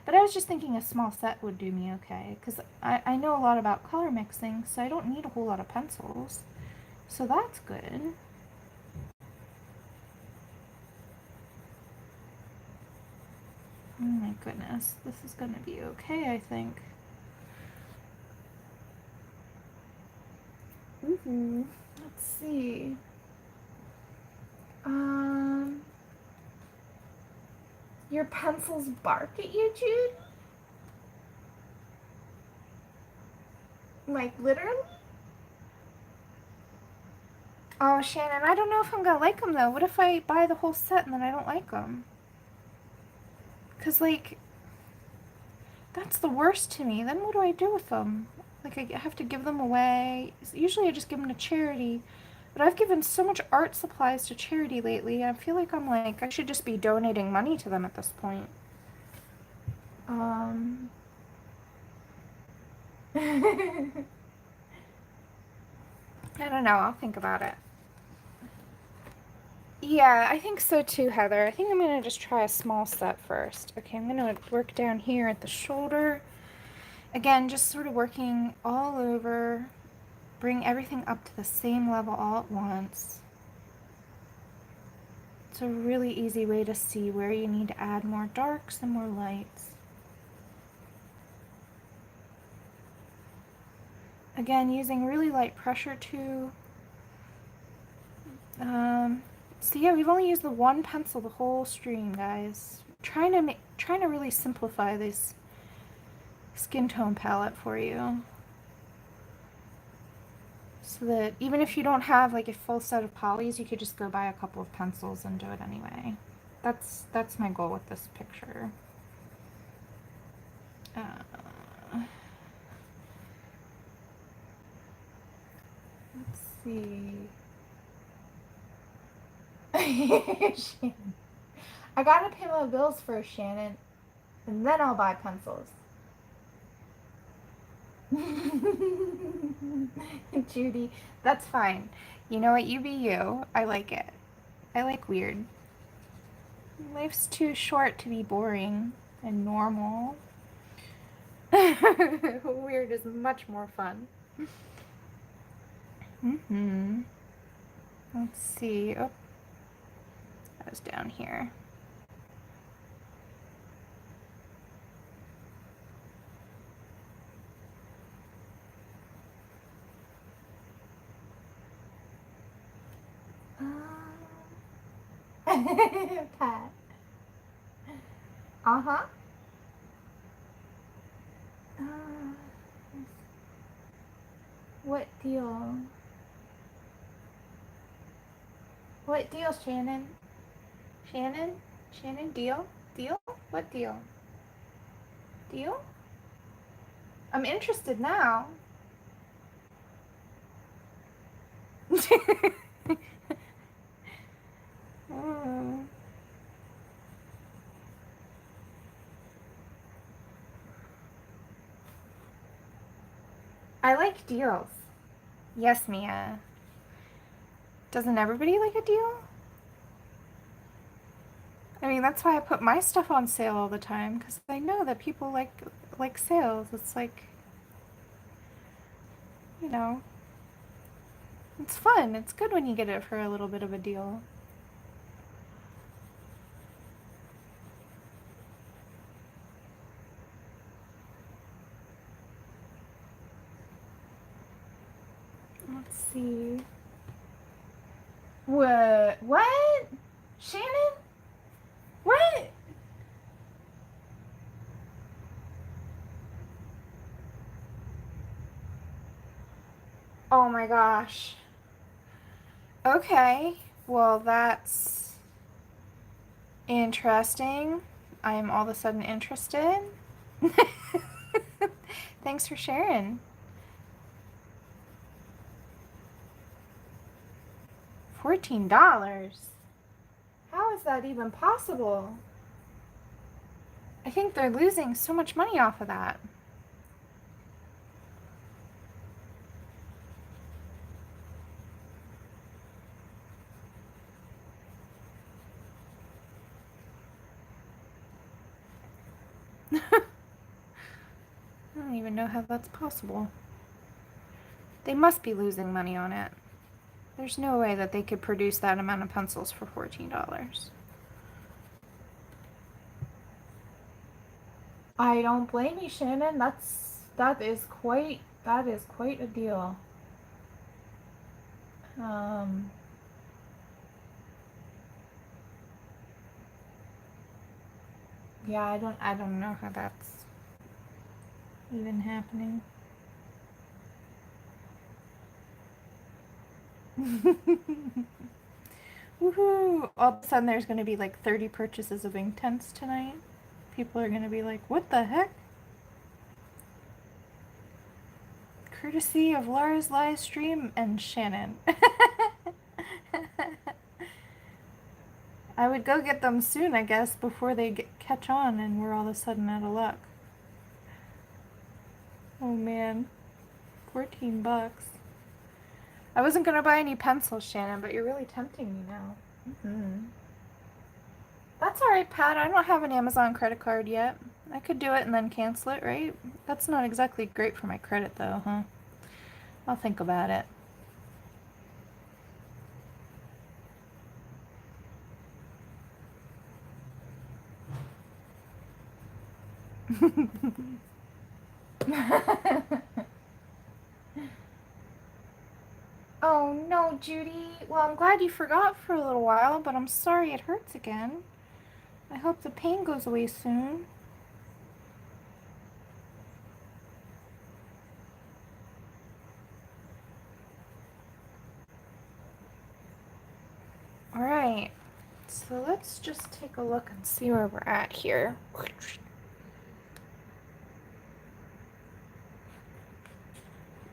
But I was just thinking a small set would do me okay, because I know a lot about color mixing, so I don't need a whole lot of pencils. So that's good. Oh my goodness, this is going to be okay, I think. Let's see. Your pencils bark at you, Jude? Like, literally? Oh, Shannon, I don't know if I'm gonna like them, though. What if I buy the whole set and then I don't like them? Because, like, that's the worst to me. Then what do I do with them? Like, I have to give them away. Usually I just give them to charity. But I've given so much art supplies to charity lately. I feel like I should just be donating money to them at this point. I don't know. I'll think about it. Yeah, I think so too, Heather. I think I'm going to just try a small set first. Okay, I'm going to work down here at the shoulder. Again, just sort of working all over, bring everything up to the same level all at once. It's a really easy way to see where you need to add more darks and more lights. Again, using really light pressure too. So yeah, we've only used the one pencil the whole stream, guys. Trying to really simplify this skin tone palette for you, so that even if you don't have like a full set of polys, you could just go buy a couple of pencils and do it anyway. That's my goal with this picture. Let's see. Shannon. I gotta pay my bills first, Shannon, and then I'll buy pencils. Judy, that's fine. You know what? You be you. I like it. I like weird. Life's too short to be boring and normal. Weird is much more fun. Let's see. Oh, that was down here. Pat. Uh-huh. What deal? What deal, Shannon? Shannon? Shannon, deal? Deal? What deal? Deal? I'm interested now. Oh. I like deals. Yes, Mia. Doesn't everybody like a deal? I mean, that's why I put my stuff on sale all the time, because I know that people like sales. It's like, you know, it's fun. It's good when you get it for a little bit of a deal. Let's see. What? What? Shannon? What? Oh my gosh. Okay. Well, that's interesting. I'm all of a sudden interested. Thanks for sharing. $14. How is that even possible? I think they're losing so much money off of that. I don't even know how that's possible. They must be losing money on it. There's no way that they could produce that amount of pencils for $14. I don't blame you, Shannon. That is quite a deal. Yeah, I don't know how that's even happening. Woohoo! All of a sudden there's going to be like 30 purchases of Inktense tonight. People are going to be like, what the heck? Courtesy of Laura's live stream and Shannon. I would go get them soon, I guess, before they catch on and we're all of a sudden out of luck. Oh man, 14 bucks. I wasn't gonna buy any pencils, Shannon, but you're really tempting me now. That's alright, Pat. I don't have an Amazon credit card yet. I could do it and then cancel it, right? That's not exactly great for my credit though, huh? I'll think about it. Oh no, Judy. Well, I'm glad you forgot for a little while, but I'm sorry it hurts again. I hope the pain goes away soon. Alright, so let's just take a look and see where we're at here.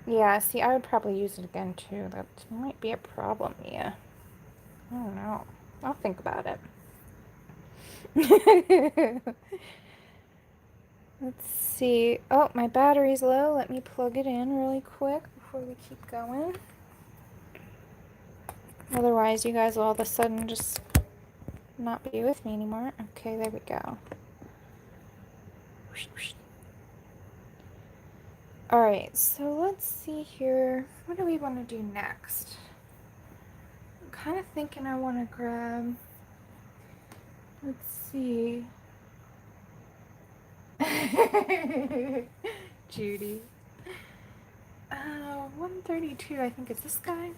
Yeah, see, I would probably use it again too. That might be a problem, yeah. I don't know. I'll think about it. Let's see. Oh, my battery's low. Let me plug it in really quick before we keep going. Otherwise, you guys will all of a sudden just not be with me anymore. Okay, there we go. Alright, so let's see here. What do we want to do next? I'm kind of thinking I want to grab... Let's see. Judy. 132, I think, is this guy.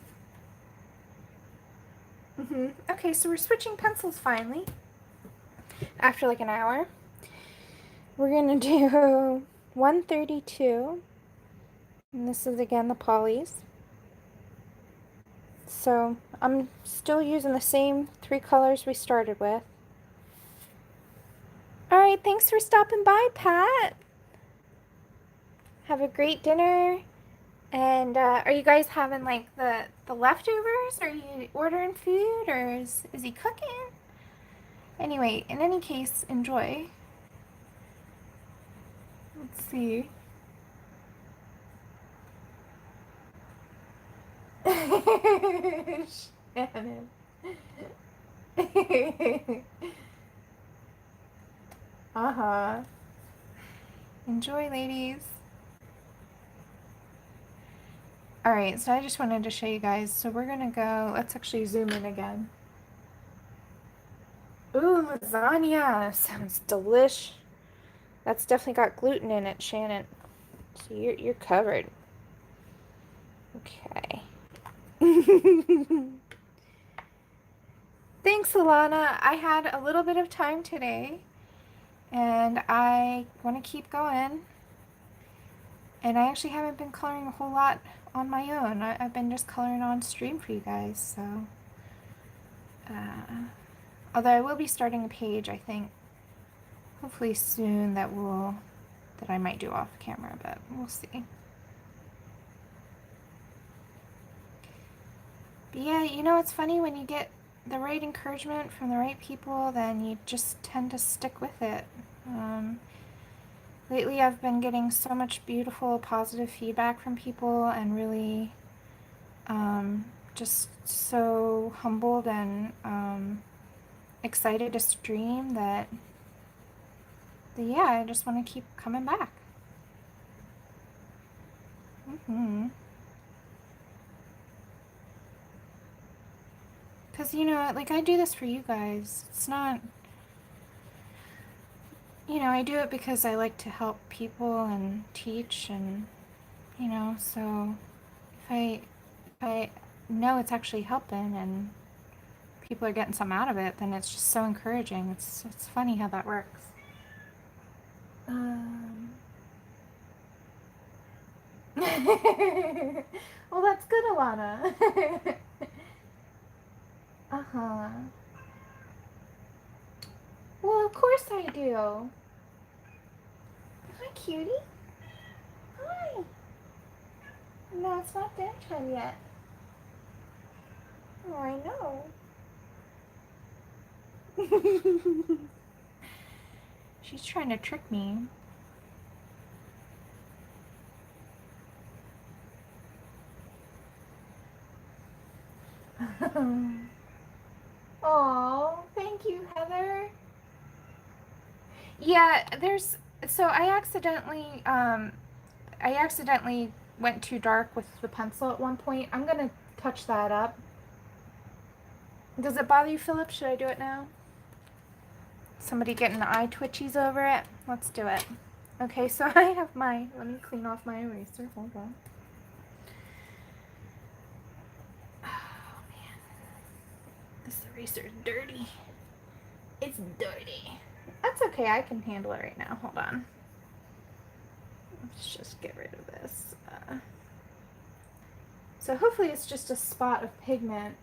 Okay, so we're switching pencils finally. After like an hour. We're going to do 132. And this is again the polys. So I'm still using the same 3 colors we started with. Alright, thanks for stopping by, Pat. Have a great dinner. And are you guys having like the leftovers? Are you ordering food, or is he cooking? Anyway, in any case, enjoy. Let's see. Shannon. Uh-huh. Enjoy, ladies. Alright, so I just wanted to show you guys. So we're gonna go, let's actually zoom in again. Ooh, lasagna. Sounds delish. That's definitely got gluten in it, Shannon. So you're covered. Okay. Thanks, Alana. I had a little bit of time today, and I want to keep going. And I actually haven't been coloring a whole lot on my own. I've been just coloring on stream for you guys, so... although I will be starting a page, I think, hopefully soon, that I might do off camera, but we'll see. But yeah, you know, it's funny when you get the right encouragement from the right people, then you just tend to stick with it. Lately I've been getting so much beautiful, positive feedback from people, and really just so humbled and excited to stream that yeah, I just want to keep coming back. Because, you know, like, I do this for you guys. It's not, you know, I do it because I like to help people and teach, and, you know, so if I know it's actually helping and people are getting something out of it, then it's just so encouraging. It's funny how that works. Well, that's good, Alana. Uh-huh. Well, of course I do. Hi, cutie. Hi. No, it's not dinner time yet. Oh, I know. She's trying to trick me. Oh, thank you, Heather. Yeah, there's So I accidentally went too dark with the pencil at one point. I'm gonna touch that up. Does it bother you, Philip? Should I do it now? Somebody getting the eye twitchies over it? Let's do it. Okay, so I have let me clean off my eraser. Hold on. Oh man, this eraser is dirty. It's dirty. That's okay, I can handle it right now. Hold on. Let's just get rid of this. So hopefully it's just a spot of pigment.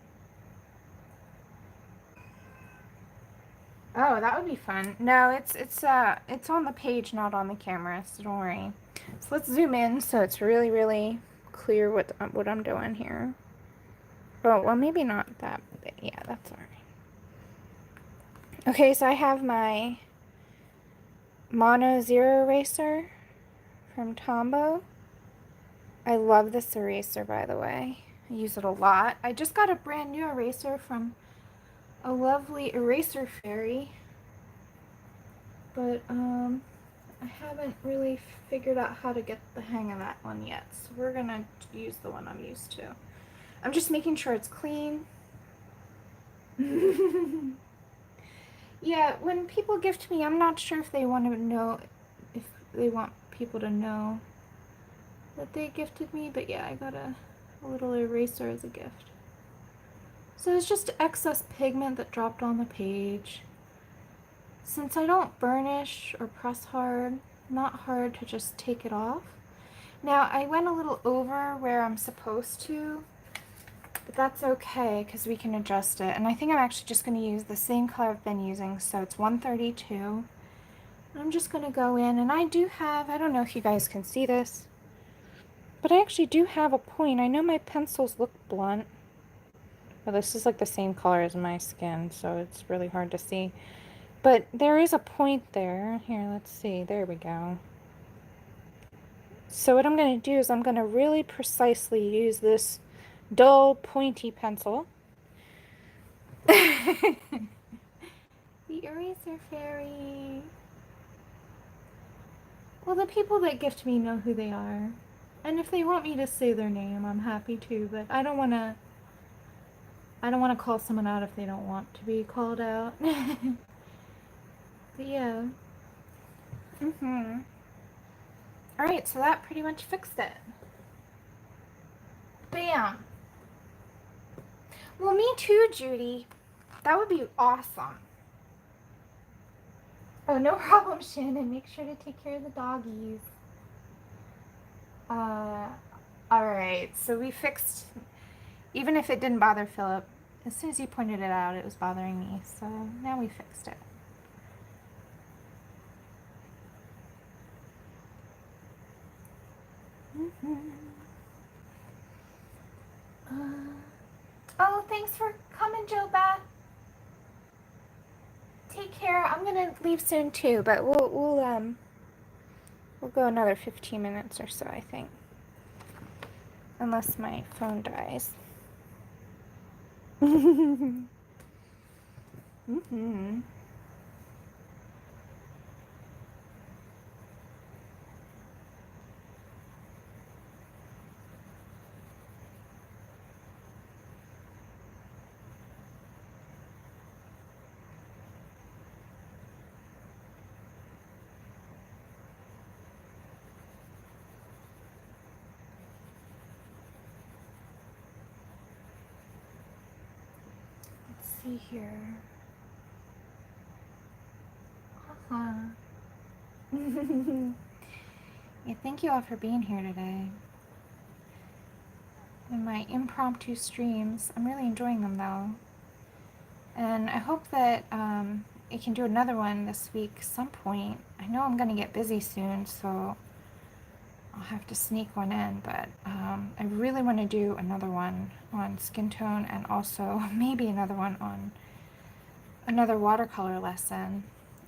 Oh, that would be fun. No, it's on the page, not on the camera, so don't worry. So let's zoom in so it's really, really clear what I'm doing here. Oh, well, maybe not that, but yeah, that's all right. Okay, so I have my Mono Zero eraser from Tombow. I love this eraser, by the way. I use it a lot. I just got a brand new eraser from a lovely eraser fairy, but I haven't really figured out how to get the hang of that one yet, so we're gonna use the one I'm used to. I'm just making sure it's clean. Yeah, when people gift me, I'm not sure if they want to know, if they want people to know that they gifted me, but yeah, I got a little eraser as a gift. So it's just excess pigment that dropped on the page. Since I don't burnish or press hard, not hard to just take it off. Now, I went a little over where I'm supposed to, but that's okay because we can adjust it. And I think I'm actually just going to use the same color I've been using, so it's 132. I'm just going to go in, and I do have, I don't know if you guys can see this, but I actually do have a point. I know my pencils look blunt. Well, this is like the same color as my skin, so it's really hard to see. But there is a point there. Here, let's see. There we go. So what I'm going to do is I'm going to really precisely use this dull, pointy pencil. The eraser fairy. Well, the people that gift me know who they are. And if they want me to say their name, I'm happy to, but I don't want to call someone out if they don't want to be called out. But yeah. Alright, so that pretty much fixed it. Bam! Well, me too, Judy. That would be awesome. Oh, no problem, Shannon. Make sure to take care of the doggies. Alright, so we fixed, even if it didn't bother Philip, as soon as he pointed it out, it was bothering me. So now we fixed it. Oh, thanks for coming, Joe Beth. Take care. I'm gonna leave soon too, but we'll go another 15 minutes or so, I think, unless my phone dies. See here. Yeah, thank you all for being here today. In my impromptu streams, I'm really enjoying them though. And I hope that I can do another one this week some point. I know I'm gonna get busy soon, so I'll have to sneak one in, but I really want to do another one on skin tone and also maybe another one on another watercolor lesson,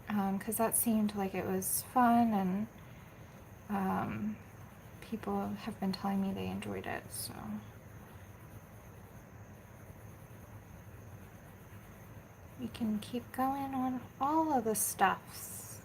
because that seemed like it was fun, and people have been telling me they enjoyed it, so. We can keep going on all of the stuffs.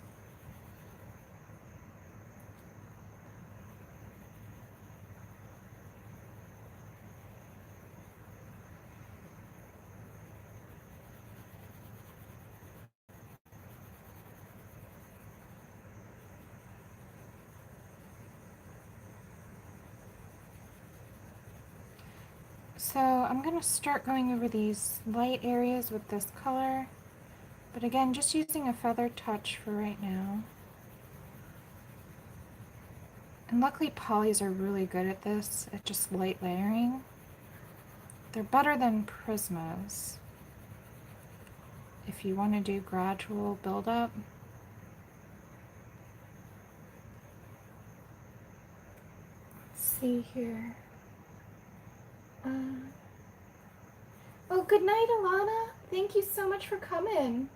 So I'm going to start going over these light areas with this color, but again, just using a feather touch for right now. And luckily polys are really good at this, at just light layering. They're better than Prismas if you want to do gradual buildup. Let's see here. Oh, good night, Alana. Thank you so much for coming.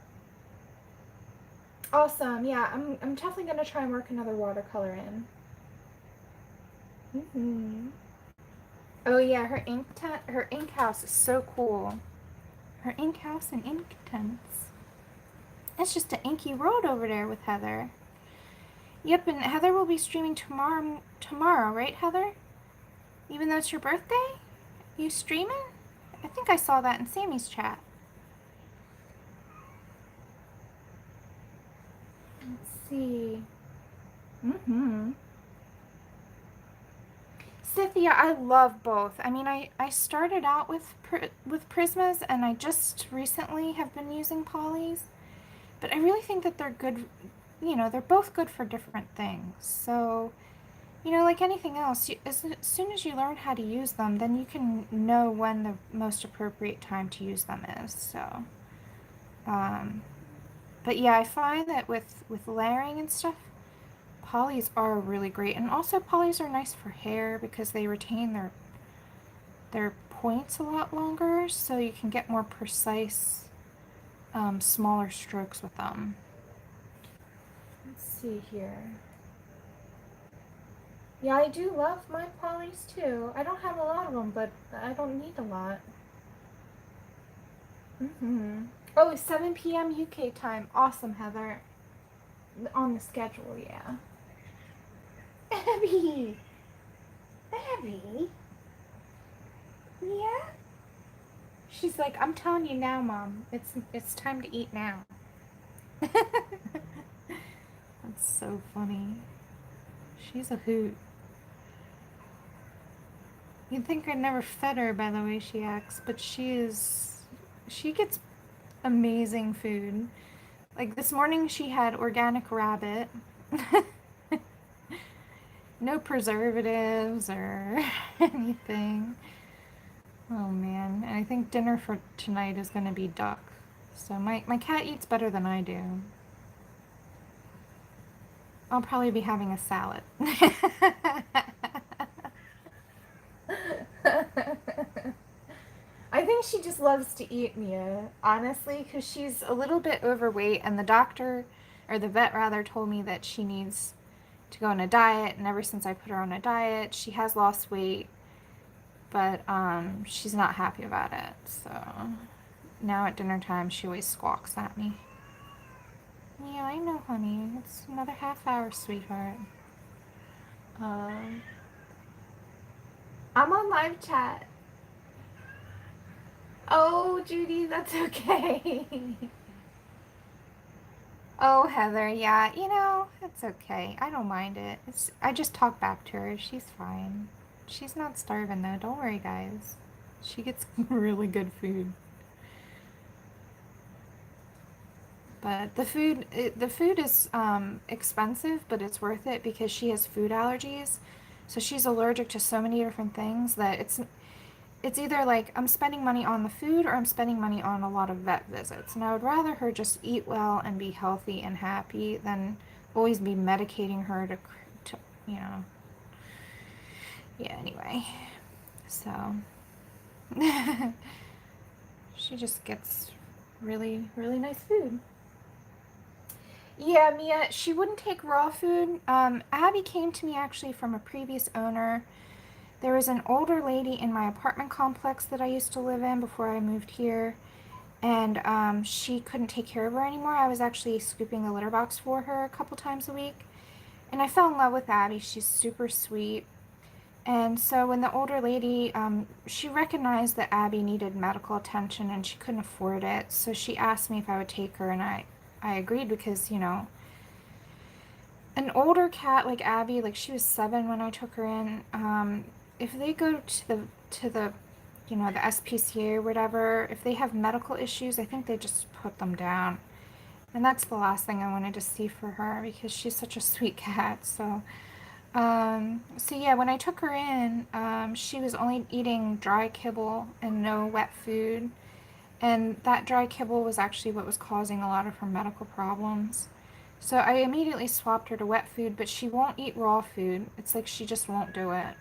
Awesome. Yeah, I'm definitely gonna try and work another watercolor in. Oh yeah, her ink house is so cool. Her ink house and ink tents. It's just an inky world over there with Heather. Yep, and Heather will be streaming tomorrow, right, Heather? Even though it's your birthday? You streaming? I think I saw that in Sammy's chat. Let's see. Cynthia, I love both. I mean, I started out with Prismas, and I just recently have been using polys. But I really think that they're good, you know, they're both good for different things. So, you know, like anything else, as soon as you learn how to use them, then you can know when the most appropriate time to use them is. So, but yeah, I find that with layering and stuff, polys are really great. And also polys are nice for hair because they retain their points a lot longer, so you can get more precise, smaller strokes with them. Let's see here. Yeah, I do love my polys too. I don't have a lot of them, but I don't need a lot. Oh, 7 p.m. UK time. Awesome, Heather. On the schedule, yeah. Abby! Abby? Yeah? She's like, I'm telling you now, Mom. It's time to eat now. That's so funny. She's a hoot. You'd think I'd never fed her by the way she acts, but she gets amazing food. Like this morning she had organic rabbit. No preservatives or anything. Oh man, and I think dinner for tonight is gonna be duck. So my cat eats better than I do. I'll probably be having a salad. I think she just loves to eat, Mia, honestly, because she's a little bit overweight, and the doctor, or the vet rather, told me that she needs to go on a diet, and ever since I put her on a diet, she has lost weight, but she's not happy about it, so now at dinner time she always squawks at me. Yeah, I know, honey. It's another half hour, sweetheart. I'm on live chat. Oh, Judy, that's okay. Oh, Heather, yeah, you know, it's okay. I don't mind it. I just talk back to her. She's fine. She's not starving, though. Don't worry, guys. She gets really good food. But the food is expensive, but it's worth it because she has food allergies. So she's allergic to so many different things that it's either like I'm spending money on the food or I'm spending money on a lot of vet visits. And I would rather her just eat well and be healthy and happy than always be medicating her to you know. Yeah, anyway. So she just gets really, really nice food. Yeah, Mia, she wouldn't take raw food. Abby came to me actually from a previous owner. There was an older lady in my apartment complex that I used to live in before I moved here, and she couldn't take care of her anymore. I was actually scooping the litter box for her a couple times a week, and I fell in love with Abby. She's super sweet. And so when the older lady, she recognized that Abby needed medical attention and she couldn't afford it, so she asked me if I would take her, and I agreed because, you know, an older cat like Abby, like she was 7 when I took her in, if they go to the you know, the SPCA or whatever, if they have medical issues, I think they just put them down. And that's the last thing I wanted to see for her because she's such a sweet cat. So yeah, when I took her in, she was only eating dry kibble and no wet food. And that dry kibble was actually what was causing a lot of her medical problems. So I immediately swapped her to wet food, but she won't eat raw food. It's like she just won't do it.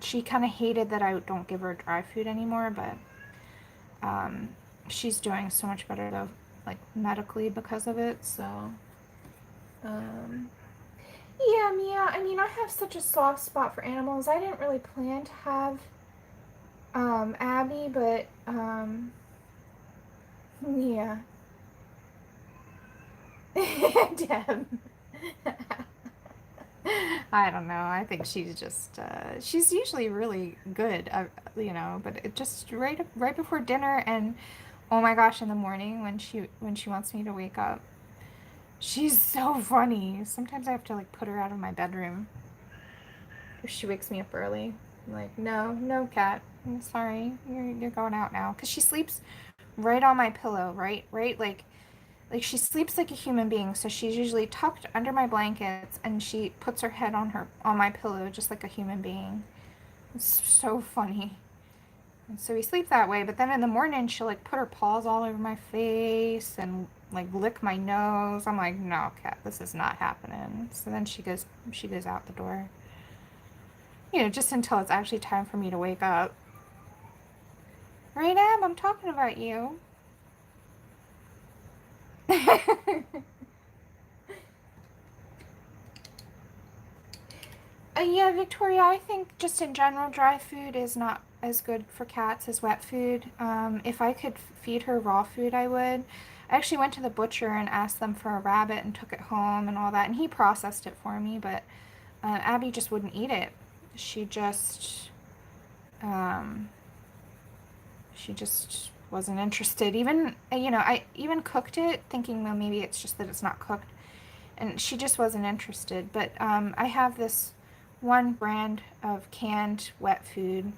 She kind of hated that I don't give her dry food anymore, but she's doing so much better though, like medically because of it. So yeah, Mia, I mean, I have such a soft spot for animals. I didn't really plan to have Abby, but yeah. Deb. I don't know. I think she's just she's usually really good, you know, but it just right before dinner and oh my gosh, in the morning when she wants me to wake up. She's so funny. Sometimes I have to like put her out of my bedroom if she wakes me up early. I'm like, "No, no, cat. I'm sorry. You're going out now." Cuz she sleeps right on my pillow, right like she sleeps like a human being, so she's usually tucked under my blankets and she puts her head on my pillow just like a human being. It's so funny. And so we sleep that way, but then in the morning she'll like put her paws all over my face and like lick my nose. I'm like, no, cat, this is not happening. So then she goes out the door. You know, just until it's actually time for me to wake up. Right, Ab, I'm talking about you. Yeah, Victoria, I think just in general, dry food is not as good for cats as wet food. If I could feed her raw food, I would. I actually went to the butcher and asked them for a rabbit and took it home and all that, and he processed it for me, but Abby just wouldn't eat it. She just, um, she just wasn't interested. Even, you know, I even cooked it thinking, well, maybe it's just that it's not cooked, and she just wasn't interested. But I have this one brand of canned wet food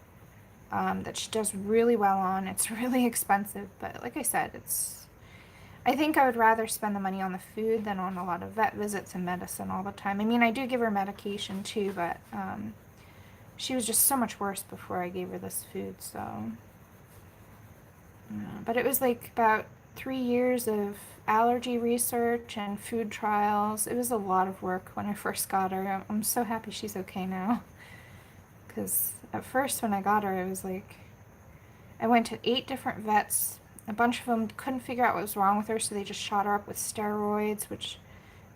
that she does really well on. It's really expensive, but like I said, I think I would rather spend the money on the food than on a lot of vet visits and medicine all the time. I mean, I do give her medication too, but she was just so much worse before I gave her this food, so. But it was like about 3 years of allergy research and food trials. It was a lot of work when I first got her. I'm so happy she's okay now. Because at first when I got her, it was like, I went to 8 different vets. A bunch of them couldn't figure out what was wrong with her, so they just shot her up with steroids, which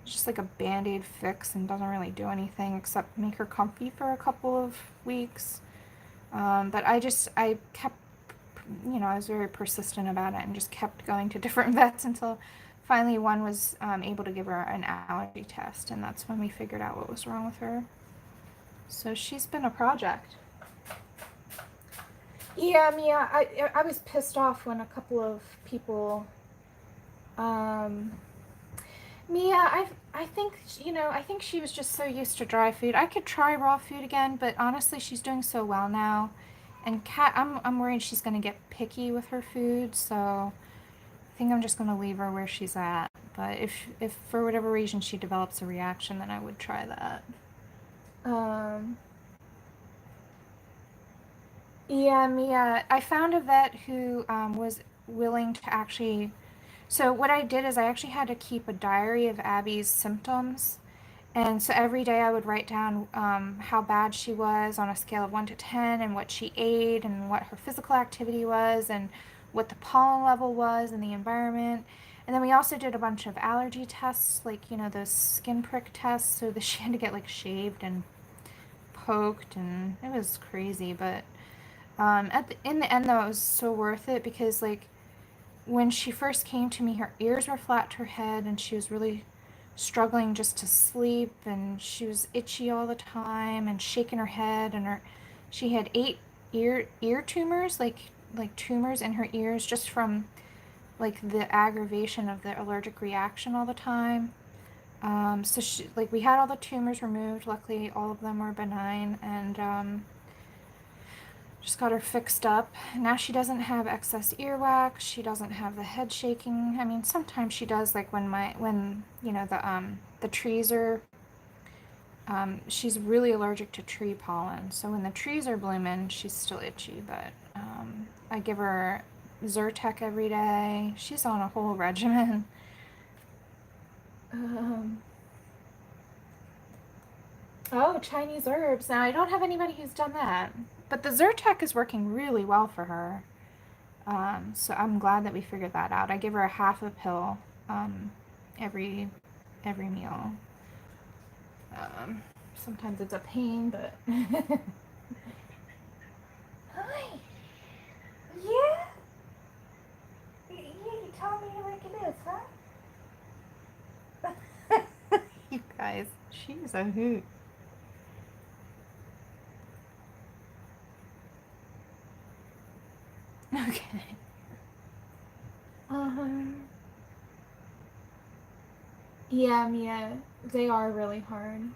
is just like a band-aid fix and doesn't really do anything except make her comfy for a couple of weeks. But I kept, you know, I was very persistent about it and just kept going to different vets until finally one was able to give her an allergy test, and that's when we figured out what was wrong with her. So she's been a project. Yeah, Mia, I was pissed off when a couple of people, Mia, I think, you know, I think she was just so used to dry food. I could try raw food again, but honestly, she's doing so well now. And Kat, I'm worried she's going to get picky with her food, so I think I'm just going to leave her where she's at. But if for whatever reason she develops a reaction, then I would try that. Yeah, Mia, I found a vet who was willing to actually. So what I did is I actually had to keep a diary of Abby's symptoms. And so every day I would write down how bad she was on a scale of 1 to 10 and what she ate and what her physical activity was and what the pollen level was in the environment. And then we also did a bunch of allergy tests, like, you know, those skin prick tests, so that she had to get like shaved and poked, and it was crazy. But in the end, though, it was so worth it because, like, when she first came to me, her ears were flat to her head and she was really struggling just to sleep, and she was itchy all the time and shaking her head, and she had 8 ear tumors, like tumors in her ears just from like the aggravation of the allergic reaction all the time. So she, like, we had all the tumors removed. Luckily all of them were benign, and Just got her fixed up. Now she doesn't have excess earwax. She doesn't have the head shaking. I mean, sometimes she does, like when you know the trees are. She's really allergic to tree pollen, so when the trees are blooming, she's still itchy. But I give her Zyrtec every day. She's on a whole regimen. Oh, Chinese herbs. Now, I don't have anybody who's done that. But the Zyrtec is working really well for her. So I'm glad that we figured that out. I give her a half a pill every meal. Sometimes it's a pain, but... Hi! Yeah? You tell me like it is, huh? You guys, she's a hoot. Okay. Yeah, Mia, they are really hard.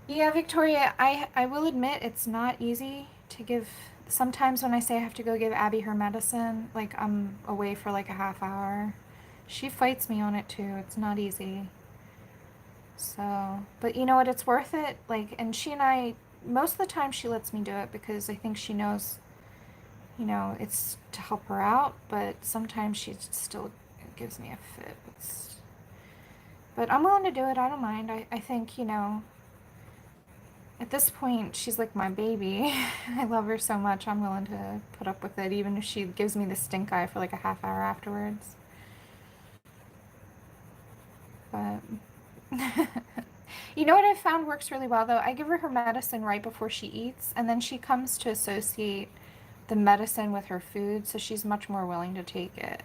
Yeah, Victoria, I will admit it's not easy to give. Sometimes when I say I have to go give Abby her medicine, like I'm away for like a half hour. She fights me on it too. It's not easy. So, but you know what? It's worth it. Like, and she and I, most of the time she lets me do it because I think she knows, you know, it's to help her out, but sometimes she still gives me a fit. But I'm willing to do it. I don't mind. I think, you know, at this point, she's like my baby. I love her so much. I'm willing to put up with it, even if she gives me the stink eye for like a half hour afterwards. But you know what I found works really well, though? I give her medicine right before she eats, and then she comes to associate the medicine with her food, so she's much more willing to take it.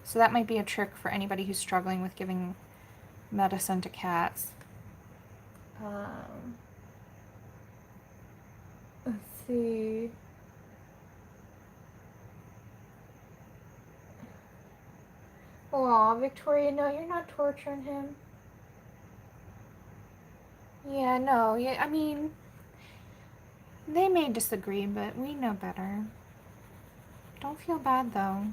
So that might be a trick for anybody who's struggling with giving medicine to cats. Let's see. Aw, Victoria, no, you're not torturing him. Yeah, no, yeah, I mean, they may disagree, but we know better. Don't feel bad, though.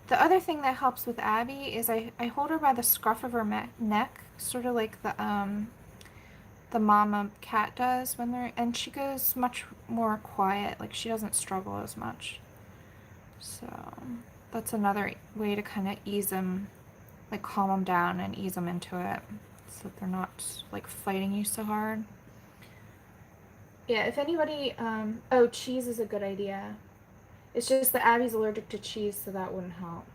The other thing that helps with Abby is I hold her by the scruff of her neck, sort of like the mama cat does when they're, and she goes much more quiet, like she doesn't struggle as much. So that's another way to kind of ease them, like calm them down and ease them into it, so that they're not like fighting you so hard. Yeah, if anybody, oh, cheese is a good idea. It's just that Abby's allergic to cheese, so that wouldn't help.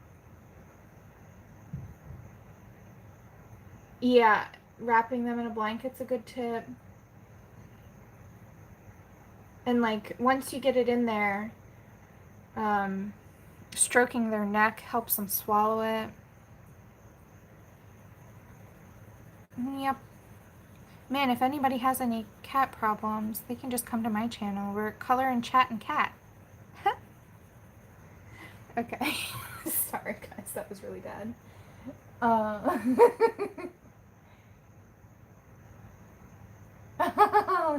Yeah, wrapping them in a blanket's a good tip. And like, once you get it in there, stroking their neck helps them swallow it. Yep. Man, if anybody has any cat problems, they can just come to my channel. We're Color and Chat and Cat. Okay. Sorry, guys. That was really bad. Oh,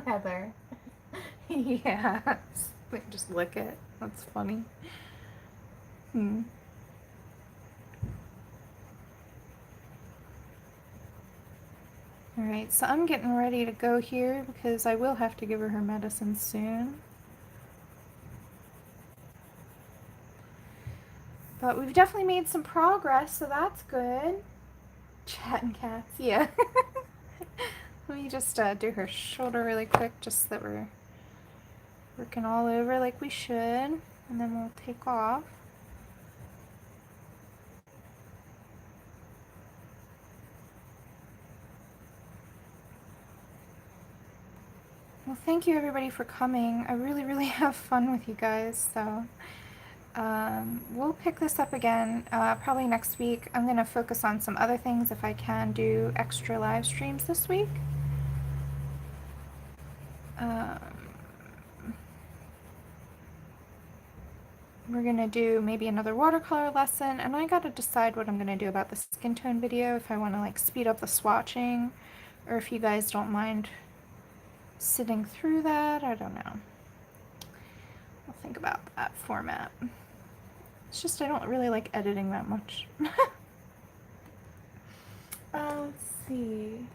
Heather. Yeah. Just lick it. That's funny. Alright, so I'm getting ready to go here because I will have to give her medicine soon. But we've definitely made some progress, so that's good. Chat and cats, yeah. Let me just do her shoulder really quick, just so that we're working all over like we should, and then we'll take off. Well, thank you everybody for coming. I really have fun with you guys, so we'll pick this up again probably next week. I'm going to focus on some other things if I can do extra live streams this week. We're going to do maybe another watercolor lesson, and I got to decide what I'm going to do about the skin tone video, if I want to like speed up the swatching, or if you guys don't mind sitting through that. I don't know. I'll think about that format. It's just I don't really like editing that much. Let's see.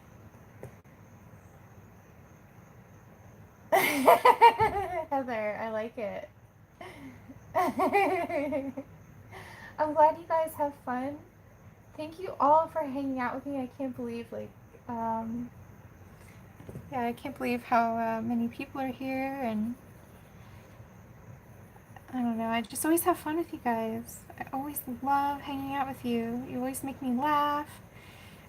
Heather, I like it. I'm glad you guys have fun. Thank you all for hanging out with me. I can't believe, like, yeah, I can't believe how many people are here, and I don't know, I just always have fun with you guys. I always love hanging out with you. You always make me laugh,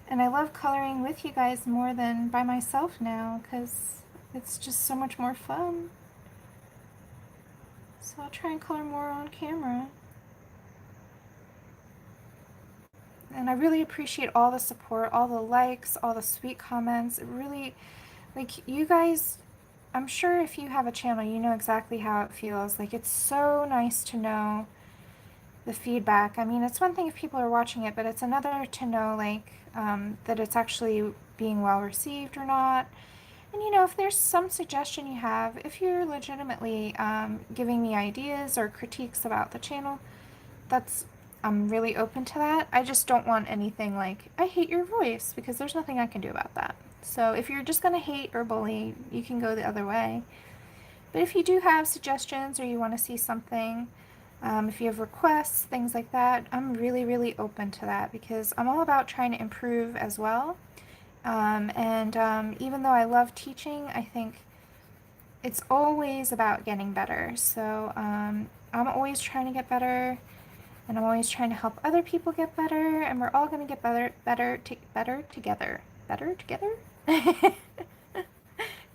and I love coloring with you guys more than by myself now, because it's just so much more fun. So I'll try and color more on camera. And I really appreciate all the support, all the likes, all the sweet comments. It really, like, you guys, I'm sure if you have a channel, you know exactly how it feels. Like, it's so nice to know the feedback. I mean, it's one thing if people are watching it, but it's another to know, like, that it's actually being well received or not. And, you know, if there's some suggestion you have, if you're legitimately giving me ideas or critiques about the channel, I'm really open to that. I just don't want anything like, I hate your voice, because there's nothing I can do about that. So if you're just going to hate or bully, you can go the other way. But if you do have suggestions or you want to see something, if you have requests, things like that, I'm really, really open to that, because I'm all about trying to improve as well. Even though I love teaching, I think it's always about getting better. So I'm always trying to get better. And I'm always trying to help other people get better, and we're all going to get better together. Better together?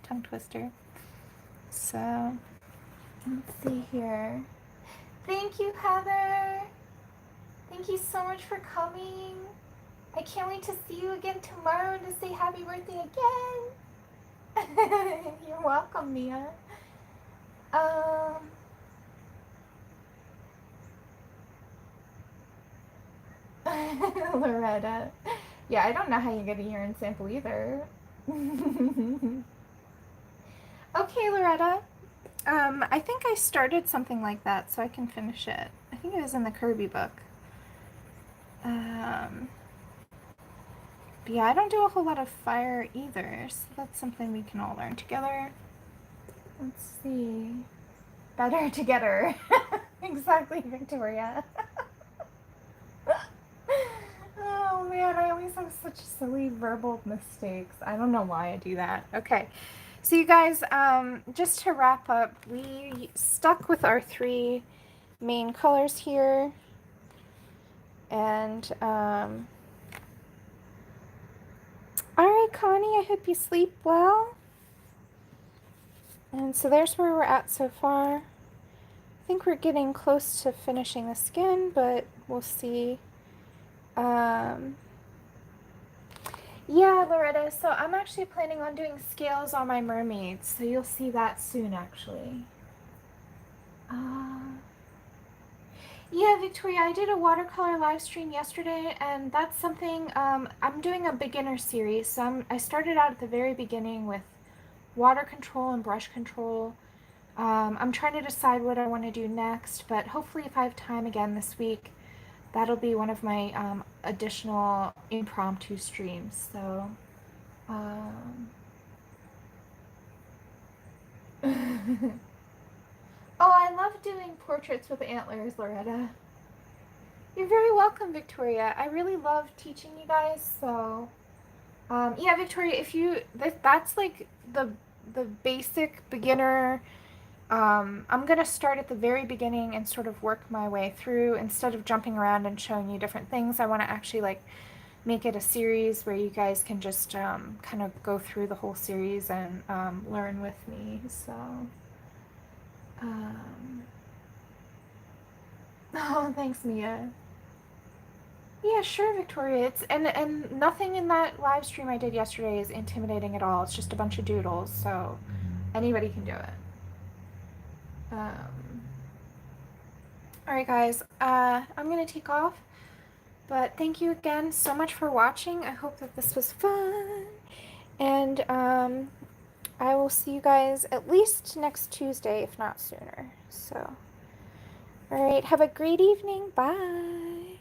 Tongue twister. So, let's see here. Thank you, Heather. Thank you so much for coming. I can't wait to see you again tomorrow and to say happy birthday again. You're welcome, Mia. Loretta. Yeah, I don't know how you get a urine sample either. Okay, Loretta. I think I started something like that, so I can finish it. I think it was in the Kirby book. But yeah, I don't do a whole lot of fire either, so that's something we can all learn together. Let's see. Better together. Exactly, Victoria. Oh man, I always have such silly verbal mistakes. I don't know why I do that. Okay, so you guys, just to wrap up, we stuck with our 3 main colors here. And, alright, Connie, I hope you sleep well. And so there's where we're at so far. I think we're getting close to finishing the skin, but we'll see. Yeah, Loretta, so I'm actually planning on doing scales on my mermaids, so you'll see that soon, actually. Yeah, Victoria, I did a watercolor live stream yesterday, and that's something, I'm doing a beginner series, so I started out at the very beginning with water control and brush control. I'm trying to decide what I want to do next, but hopefully if I have time again this week, that'll be one of my additional impromptu streams. So, oh, I love doing portraits with antlers, Loretta. You're very welcome, Victoria. I really love teaching you guys. So, yeah, Victoria, if you that's like the basic beginner. I'm going to start at the very beginning and sort of work my way through. Instead of jumping around and showing you different things, I want to actually like make it a series where you guys can just kind of go through the whole series and learn with me. So, oh, thanks, Mia. Yeah, sure, Victoria. It's and nothing in that live stream I did yesterday is intimidating at all. It's just a bunch of doodles, so anybody can do it. Alright guys, I'm gonna take off, but thank you again so much for watching. I hope that this was fun, and I will see you guys at least next Tuesday, if not sooner. So, all right, have a great evening. Bye.